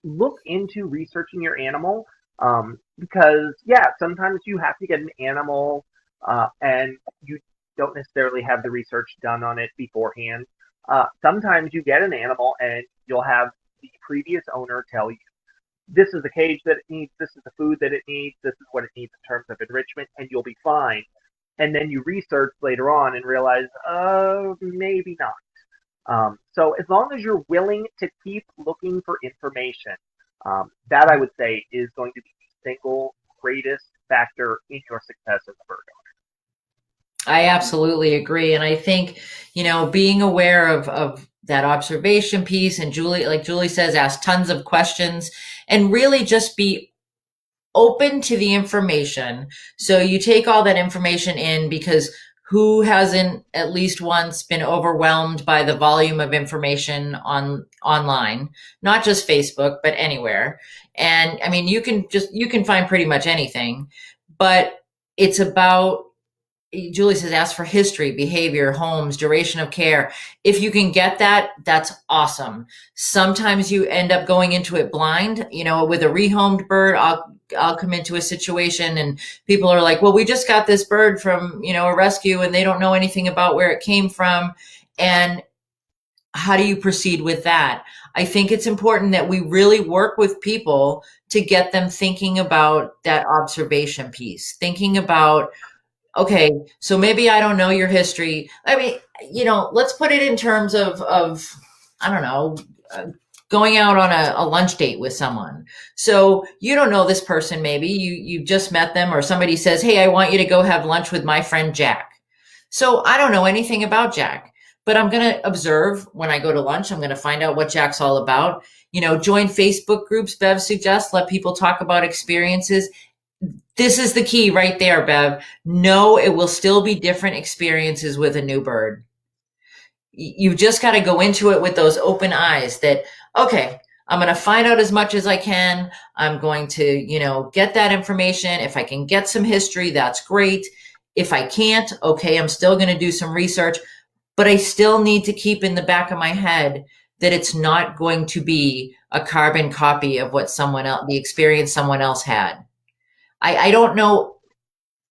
look into researching your animal, because, yeah, sometimes you have to get an animal and you don't necessarily have the research done on it beforehand. Sometimes you get an animal and you'll have the previous owner tell you, this is the cage that it needs, this is the food that it needs, this is what it needs in terms of enrichment, and you'll be fine. And then you research later on and realize, maybe not. So as long as you're willing to keep looking for information, that I would say is going to be the single greatest factor in your success as a bird owner. I absolutely agree. And I think, being aware of that observation piece, and Julie, like Julie says, ask tons of questions and really just be open to the information. So you take all that information in, because who hasn't at least once been overwhelmed by the volume of information online, not just Facebook, but anywhere. And I mean, you can find pretty much anything, but it's about, Julie says, ask for history, behavior, homes, duration of care. If you can get that, that's awesome. Sometimes you end up going into it blind. With a rehomed bird, I'll come into a situation and people are like, well, we just got this bird from, a rescue, and they don't know anything about where it came from. And how do you proceed with that? I think it's important that we really work with people to get them thinking about that observation piece, thinking about, okay, so maybe I don't know your history. I mean, let's put it in terms of I don't know, going out on a lunch date with someone. So you don't know this person, maybe you just met them, or somebody says, hey, I want you to go have lunch with my friend Jack. So I don't know anything about Jack, but I'm going to observe when I go to lunch. I'm going to find out what Jack's all about. Join Facebook groups, Bev suggests, let people talk about experiences. This is the key right there, Bev. No, it will still be different experiences with a new bird. you've just got to go into it with those open eyes that, okay, I'm going to find out as much as I can. I'm going to, get that information. If I can get some history, that's great. If I can't, okay, I'm still going to do some research, but I still need to keep in the back of my head that it's not going to be a carbon copy of what the experience someone else had. I don't know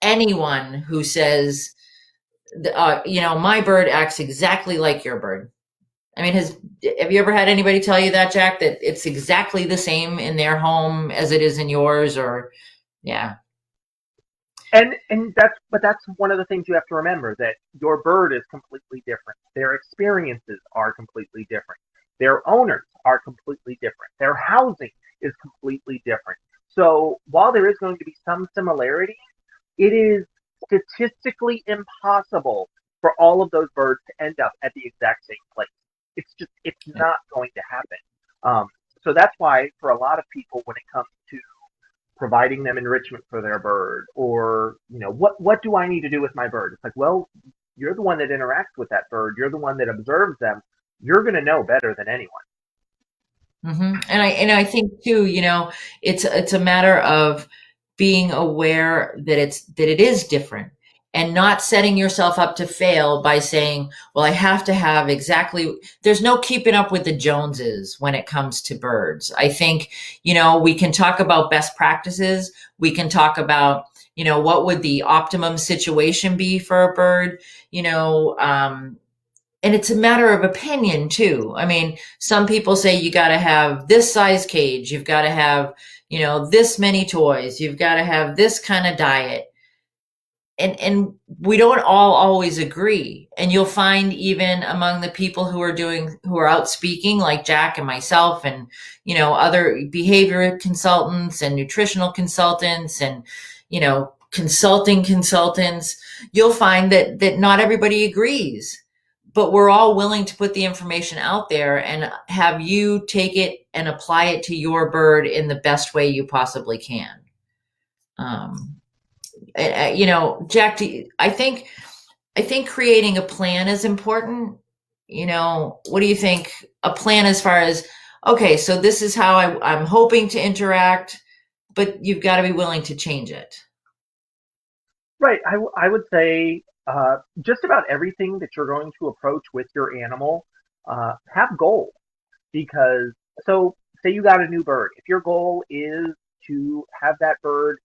anyone who says, my bird acts exactly like your bird. I mean, have you ever had anybody tell you that, Jack, that it's exactly the same in their home as it is in yours? Or, yeah. And that's one of the things you have to remember, that your bird is completely different. Their experiences are completely different. Their owners are completely different. Their housing is completely different. So while there is going to be some similarities, it is statistically impossible for all of those birds to end up at the exact same place. It's not going to happen. So that's why for a lot of people, when it comes to providing them enrichment for their bird, or what do I need to do with my bird? It's like, well, you're the one that interacts with that bird. You're the one that observes them. You're going to know better than anyone. Mm-hmm. And I think too, it's a matter of being aware that it is different, and not setting yourself up to fail by saying, well, I have to have there's no keeping up with the Joneses when it comes to birds. I think, we can talk about best practices. We can talk about, what would the optimum situation be for a bird, and it's a matter of opinion too. I mean, some people say you got to have this size cage. You've got to have, this many toys. You've got to have this kind of diet. And we don't all always agree. And you'll find even among the people who are out speaking, like Jack and myself, and, other behavior consultants and nutritional consultants and, consulting consultants, you'll find that not everybody agrees. But we're all willing to put the information out there and have you take it and apply it to your bird in the best way you possibly can. Jack, I think creating a plan is important. What do you think? A plan as far as, okay, so this is how I'm hoping to interact, but you've got to be willing to change it. Right. I would say just about everything that you're going to approach with your animal, have goals. Because, so say you got a new bird. If your goal is to have that bird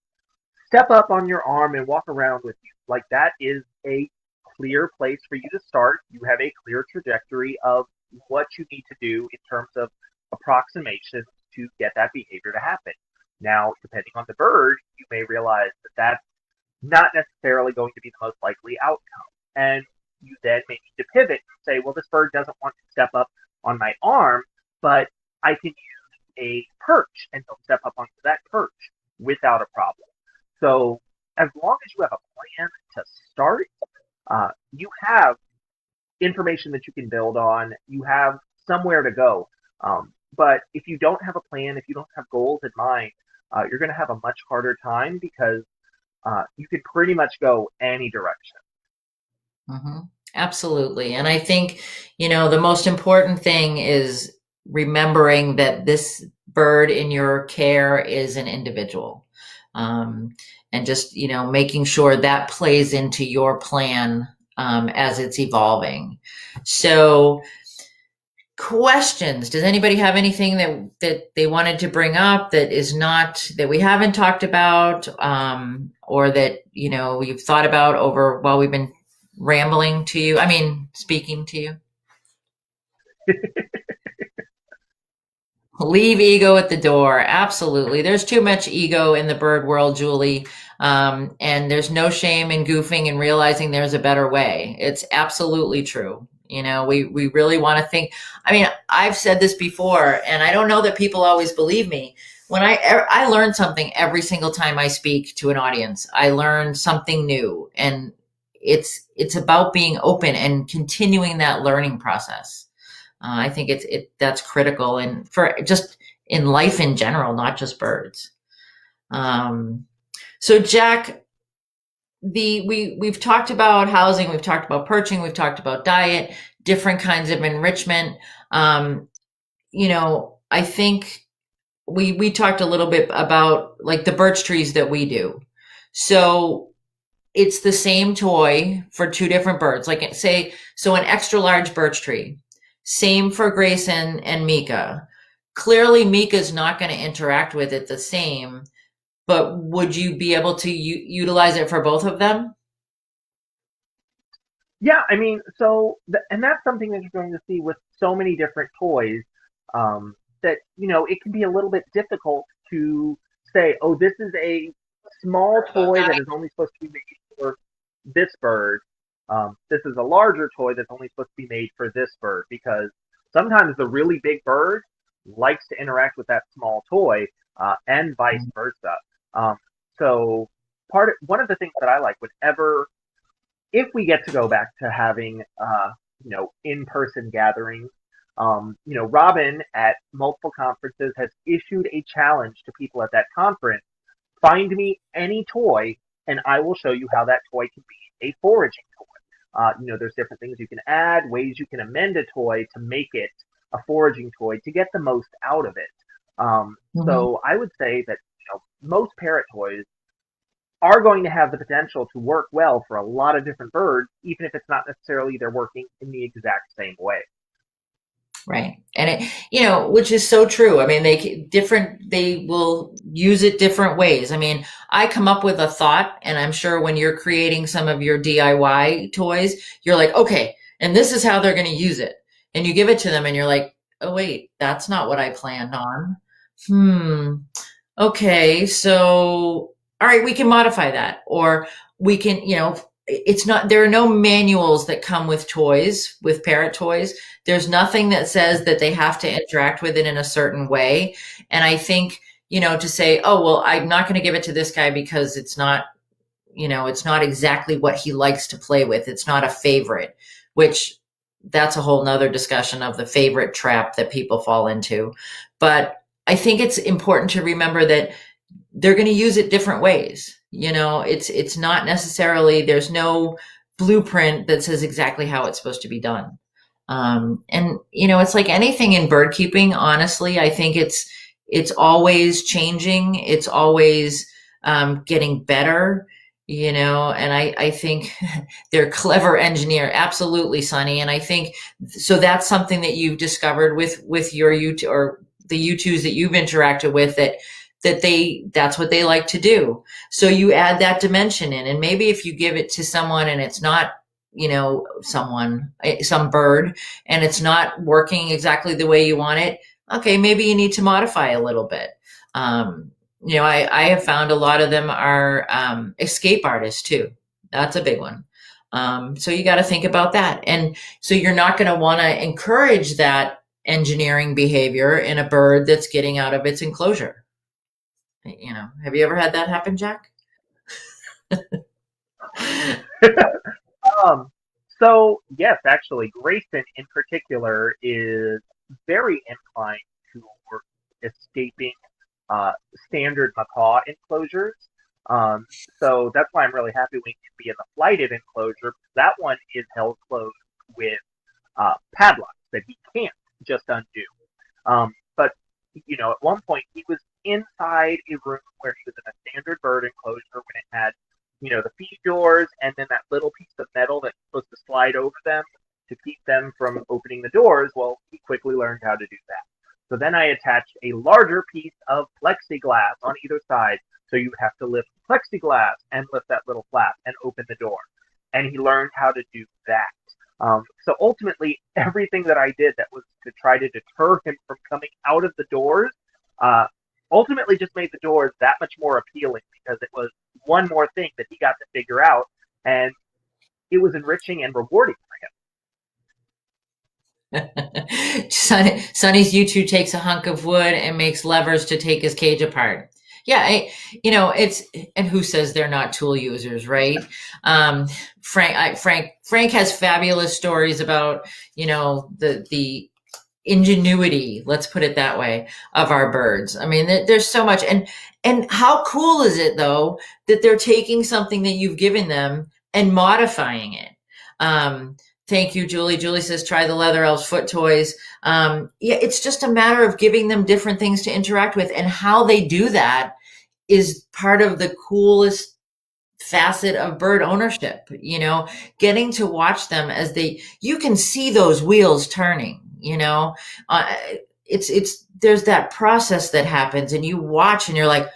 step up on your arm and walk around with you, like, that is a clear place for you to start. You have a clear trajectory of what you need to do in terms of approximations to get that behavior to happen. Now, depending on the bird, you may realize that that's not necessarily going to be the most likely outcome. And you then may need to pivot and say, well, this bird doesn't want to step up on my arm, but I can use a perch, and they'll step up onto that perch without a problem. So as long as you have a plan to start, you have information that you can build on. You have somewhere to go. But if you don't have a plan, if you don't have goals in mind, you're going to have a much harder time, because you could pretty much go any direction. Mm-hmm. Absolutely. And I think, the most important thing is remembering that this bird in your care is an individual. And just, making sure that plays into your plan as it's evolving. So, questions. Does anybody have anything that they wanted to bring up that we haven't talked about, or that, you've thought about while we've been rambling to you? I mean, speaking to you. Leave ego at the door. Absolutely. There's too much ego in the bird world, Julie. And there's no shame in goofing and realizing there's a better way. It's absolutely true. We really want to think. I mean, I've said this before, and I don't know that people always believe me. When I learn something every single time I speak to an audience, I learn something new, and it's about being open and continuing that learning process. I think that's critical, and for just in life in general, not just birds. So Jack, we've talked about housing, we've talked about perching, we've talked about diet. different kinds of enrichment. I think we talked a little bit about like the birch trees that we do. So it's the same toy for two different birds. Like say, so an extra large birch tree, same for Grayson and Mika. Clearly Mika's not going to interact with it the same, but would you be able to utilize it for both of them? Yeah, I mean, and that's something that you're going to see with so many different toys, that, it can be a little bit difficult to say, oh, this is a small toy that is only supposed to be made for this bird. This is a larger toy that's only supposed to be made for this bird, because sometimes the really big bird likes to interact with that small toy, and vice versa. Um, so one of the things that I like whenever if we get to go back to having in-person gatherings, Robin at multiple conferences has issued a challenge to people at that conference. Find me any toy, and I will show you how that toy can be a foraging toy. There's different things you can add, ways you can amend a toy to make it a foraging toy to get the most out of it. So I would say that most parrot toys are going to have the potential to work well for a lot of different birds, even if it's not necessarily they're working in the exact same way. Right. And which is so true. I mean, they will use it different ways. I mean, I come up with a thought, and I'm sure when you're creating some of your DIY toys, you're like, okay, and this is how they're going to use it. And you give it to them and you're like, oh, wait, that's not what I planned on. Okay. So, all right, we can modify that, or we can, there are no manuals that come with toys, with parrot toys. There's nothing that says that they have to interact with it in a certain way. And I think, to say, oh, well, I'm not going to give it to this guy because it's not exactly what he likes to play with. It's not a favorite, which that's a whole nother discussion of the favorite trap that people fall into. But I think it's important to remember that they're going to use it different ways. It's not necessarily, there's no blueprint that says exactly how it's supposed to be done. And it's like anything in bird keeping, honestly. I think it's always changing. It's always getting better, and I think they're clever engineer. Absolutely, Sunny. And I think, so that's something that you've discovered with your YouTube, or the YouTubes that you've interacted with, that's what they like to do. So you add that dimension in, and maybe if you give it to someone and it's not, some bird, and it's not working exactly the way you want it, okay, maybe you need to modify a little bit. I have found a lot of them are escape artists too. That's a big one. So you got to think about that. And so you're not going to want to encourage that engineering behavior in a bird that's getting out of its enclosure. Have you ever had that happen, Jack? So yes, actually, Grayson in particular is very inclined toward escaping standard macaw enclosures. So that's why I'm really happy we can be in the flighted enclosure. That one is held closed with padlocks that he can't just undo. But at one point he was inside a room where he was in a standard bird enclosure when it had, the feed doors and then that little piece of metal that's supposed to slide over them to keep them from opening the doors. Well, he quickly learned how to do that. So then I attached a larger piece of plexiglass on either side. So you would have to lift the plexiglass and lift that little flap and open the door. And he learned how to do that. So ultimately, everything that I did that was to try to deter him from coming out of the doors, ultimately just made the doors that much more appealing, because it was one more thing that he got to figure out, and it was enriching and rewarding for him. Sonny's YouTube takes a hunk of wood and makes levers to take his cage apart. Yeah, and who says they're not tool users, right? Frank has fabulous stories about, the ingenuity, let's put it that way, of our birds. I mean, there's so much. And how cool is it, though, that they're taking something that you've given them and modifying it? Thank you, Julie. Julie says, try the Leather Elves foot toys. Yeah, it's just a matter of giving them different things to interact with, and how they do that is part of the coolest facet of bird ownership. Getting to watch them as you can see those wheels turning. Uh, it's there's that process that happens, and you watch, and you're like,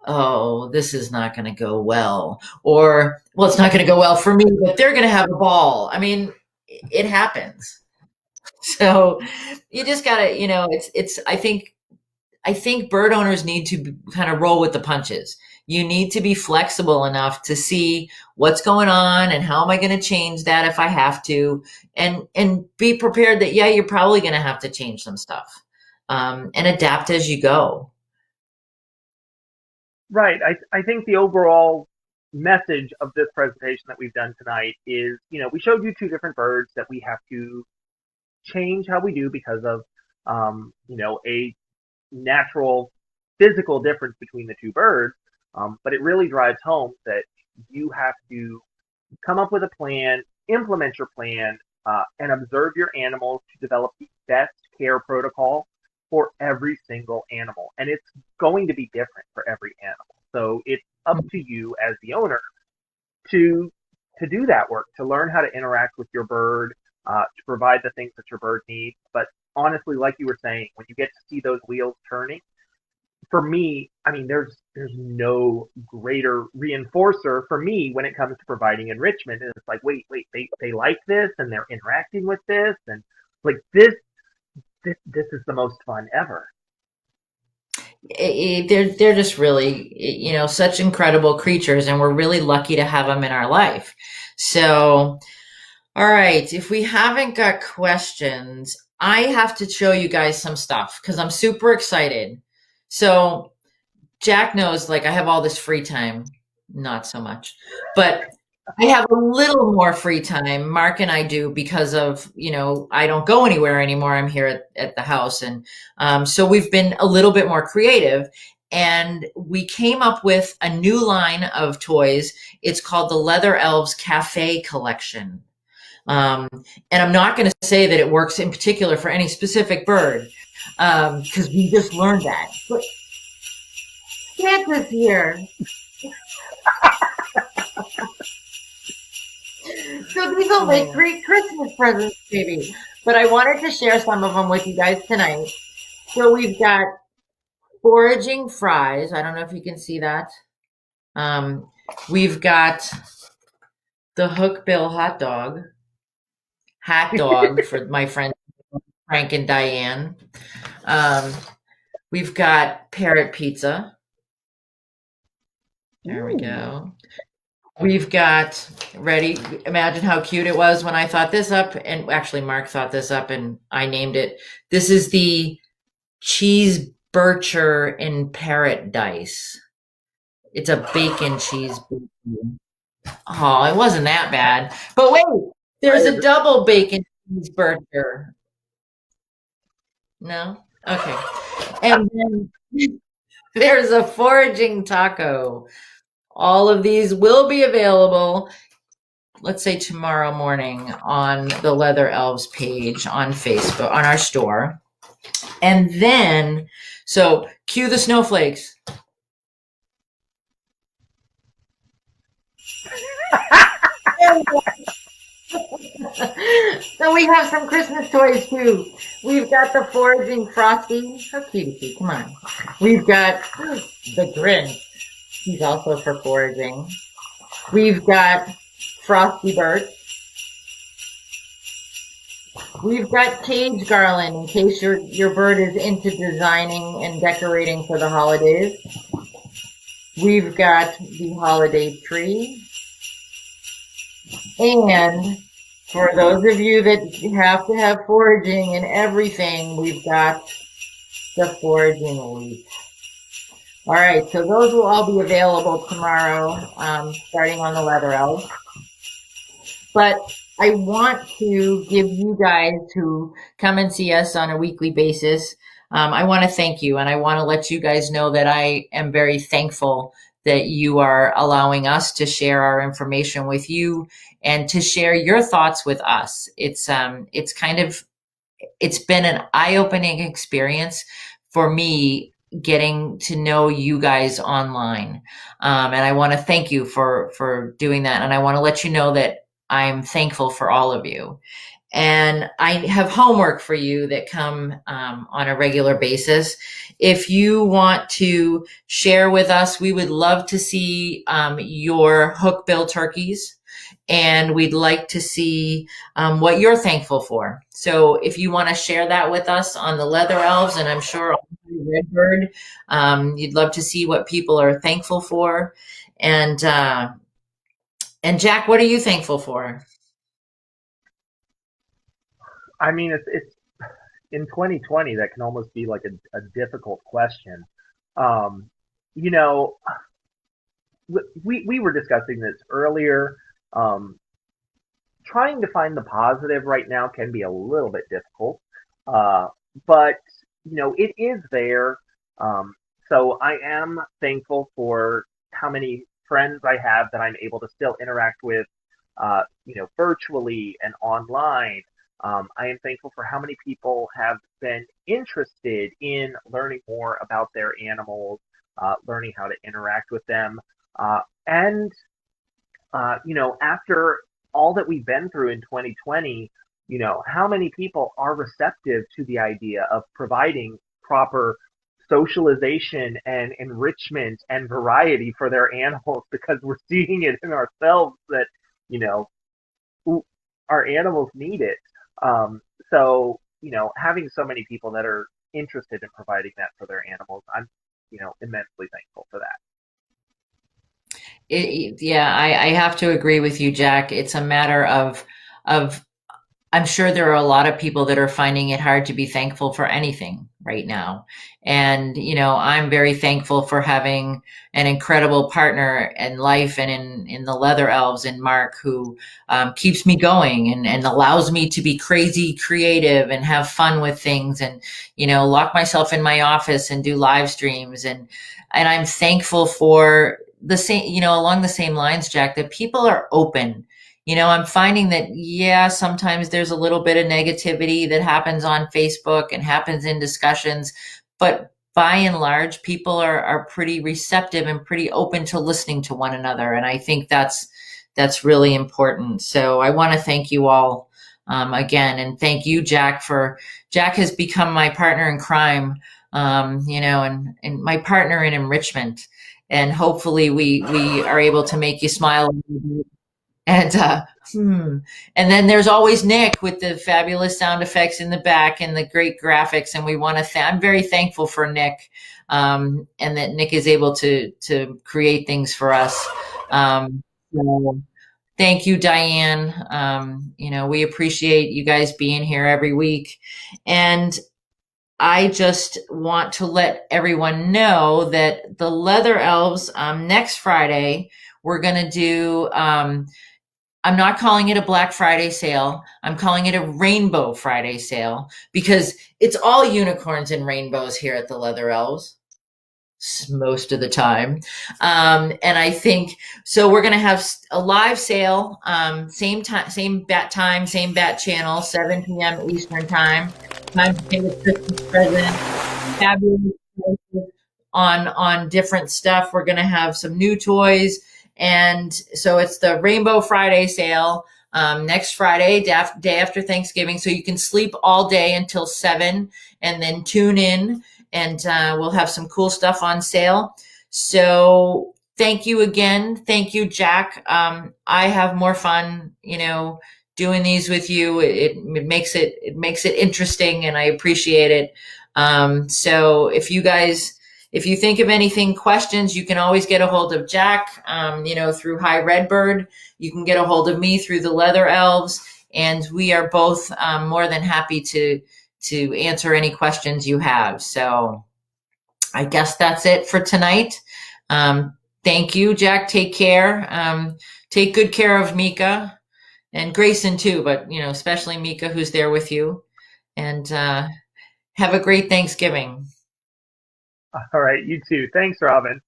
oh, this is not going to go well, or, well, it's not going to go well for me, but they're going to have a ball. I mean, it happens. So you just gotta, I think bird owners need to kind of roll with the punches. You need to be flexible enough to see what's going on and how am I going to change that if I have to, and be prepared that, yeah, you're probably going to have to change some stuff, and adapt as you go. Right. I think the overall message of this presentation that we've done tonight is, we showed you two different birds that we have to change how we do because of, a natural physical difference between the two birds. But it really drives home that you have to come up with a plan, implement your plan, and observe your animals to develop the best care protocol for every single animal. And it's going to be different for every animal. So it's up to you as the owner to do that work, to learn how to interact with your bird, to provide the things that your bird needs. But honestly, like you were saying, when you get to see those wheels turning, for me, I mean, there's no greater reinforcer for me when it comes to providing enrichment. And it's like, wait, they like this and they're interacting with this, and like this is the most fun ever. They're just really, such incredible creatures, and we're really lucky to have them in our life. So, all right, if we haven't got questions, I have to show you guys some stuff because I'm super excited. So Jack knows, like, I have all this free time, not so much, but I have a little more free time. Mark and I do, because of, I don't go anywhere anymore. I'm here at the house. And so we've been a little bit more creative, and we came up with a new line of toys. It's called the Leather Elves Cafe Collection. And I'm not going to say that it works in particular for any specific bird, because we just learned that. But Santa's here. So these will make great Christmas presents, maybe. But I wanted to share some of them with you guys tonight. So we've got foraging fries. I don't know if you can see that. We've got the hookbill hat dog for my friends Frank and Diane. We've got parrot pizza. There we go. We've got, ready, imagine how cute it was when I thought this up, and actually Mark thought this up and I named it. This is the cheese bircher and parrot dice. It's a bacon cheese. Oh, it wasn't that bad. But wait, there's a double bacon cheese bircher. No? Okay. And then there's a foraging taco. All of these will be available, let's say tomorrow morning, on the Leather Elves page on Facebook, on our store. And then, so cue the snowflakes. So we have some Christmas toys too. We've got the foraging Frosty. How cute is he? Come on. We've got the Grinch. He's also for foraging. We've got Frosty Bird. We've got cage garland in case your bird is into designing and decorating for the holidays. We've got the holiday tree. And for those of you that have to have foraging and everything, we've got the foraging wreath. All right, so those will all be available tomorrow, starting on the Leather Elves. But I want to give you guys who come and see us on a weekly basis, I want to thank you, and I want to let you guys know that I am very thankful that you are allowing us to share our information with you and to share your thoughts with us. It's been an eye-opening experience for me getting to know you guys online. And I want to thank you for doing that. And I want to let you know that I'm thankful for all of you. And I have homework for you that come on a regular basis. If you want to share with us, we would love to see your hookbill turkeys, and we'd like to see what you're thankful for. So if you want to share that with us on the Leather Elves, and I'm sure on Redbird, you'd love to see what people are thankful for. And Jack, what are you thankful for? I mean, it's in 2020 that can almost be like a difficult question. Um, you know, we were discussing this earlier. Um, Trying to find the positive right now can be a little bit difficult, uh, but it is there. Um, so I am thankful for how many friends I have that I'm able to still interact with, virtually and online. I am thankful for how many people have been interested in learning more about their animals, learning how to interact with them, and after all that we've been through in 2020, how many people are receptive to the idea of providing proper socialization and enrichment and variety for their animals because we're seeing it in ourselves that, you know, our animals need it. Um, so, having so many people that are interested in providing that for their animals, I'm, immensely thankful for that. Yeah, I have to agree with you, Jack. It's a matter of I'm sure there are a lot of people that are finding it hard to be thankful for anything right now. And, I'm very thankful for having an incredible partner in life and in the Leather Elves and Mark, who keeps me going and allows me to be crazy creative and have fun with things and, lock myself in my office and do live streams. And I'm thankful for the same, along the same lines, Jack, that people are open. I'm finding that, yeah, sometimes there's a little bit of negativity that happens on Facebook and happens in discussions, but by and large, people are pretty receptive and pretty open to listening to one another. And I think that's really important. So I want to thank you all again, and thank you, Jack, Jack has become my partner in crime, and my partner in enrichment. And hopefully we are able to make you smile a little bit. And and then there's always Nick with the fabulous sound effects in the back and the great graphics. And we want to I'm very thankful for Nick, and that Nick is able to create things for us. So thank you, Diane. We appreciate you guys being here every week. And I just want to let everyone know that the Leather Elves, next Friday, we're going to do, I'm not calling it a Black Friday sale. I'm calling it a Rainbow Friday sale because it's all unicorns and rainbows here at the Leather Elves most of the time. And I think, so we're going to have a live sale, same time, same bat time, same bat channel, 7 p.m. Eastern time to get a Christmas present, fabulous prices on different stuff. We're going to have some new toys. And so it's the Rainbow Friday sale, next Friday, day after Thanksgiving. So you can sleep all day until 7 and then tune in, and we'll have some cool stuff on sale. So thank you again. Thank you, Jack. I have more fun, doing these with you. It makes it interesting, and I appreciate it. So if you think of anything, questions, you can always get a hold of Jack, through High Redbird. You can get a hold of me through the Leather Elves, and we are both more than happy to answer any questions you have. So I guess that's it for tonight. Thank you, Jack. Take care. Take good care of Mika and Grayson too, but especially Mika, who's there with you. And have a great Thanksgiving. All right, you too. Thanks, Robin.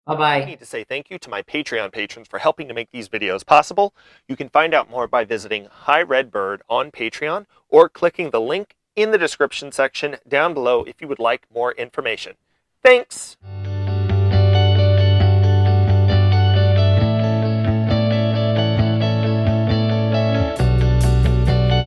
Bye-bye. I need to say thank you to my Patreon patrons for helping to make these videos possible. You can find out more by visiting Hi Red Bird on Patreon or clicking the link in the description section down below if you would like more information. Thanks!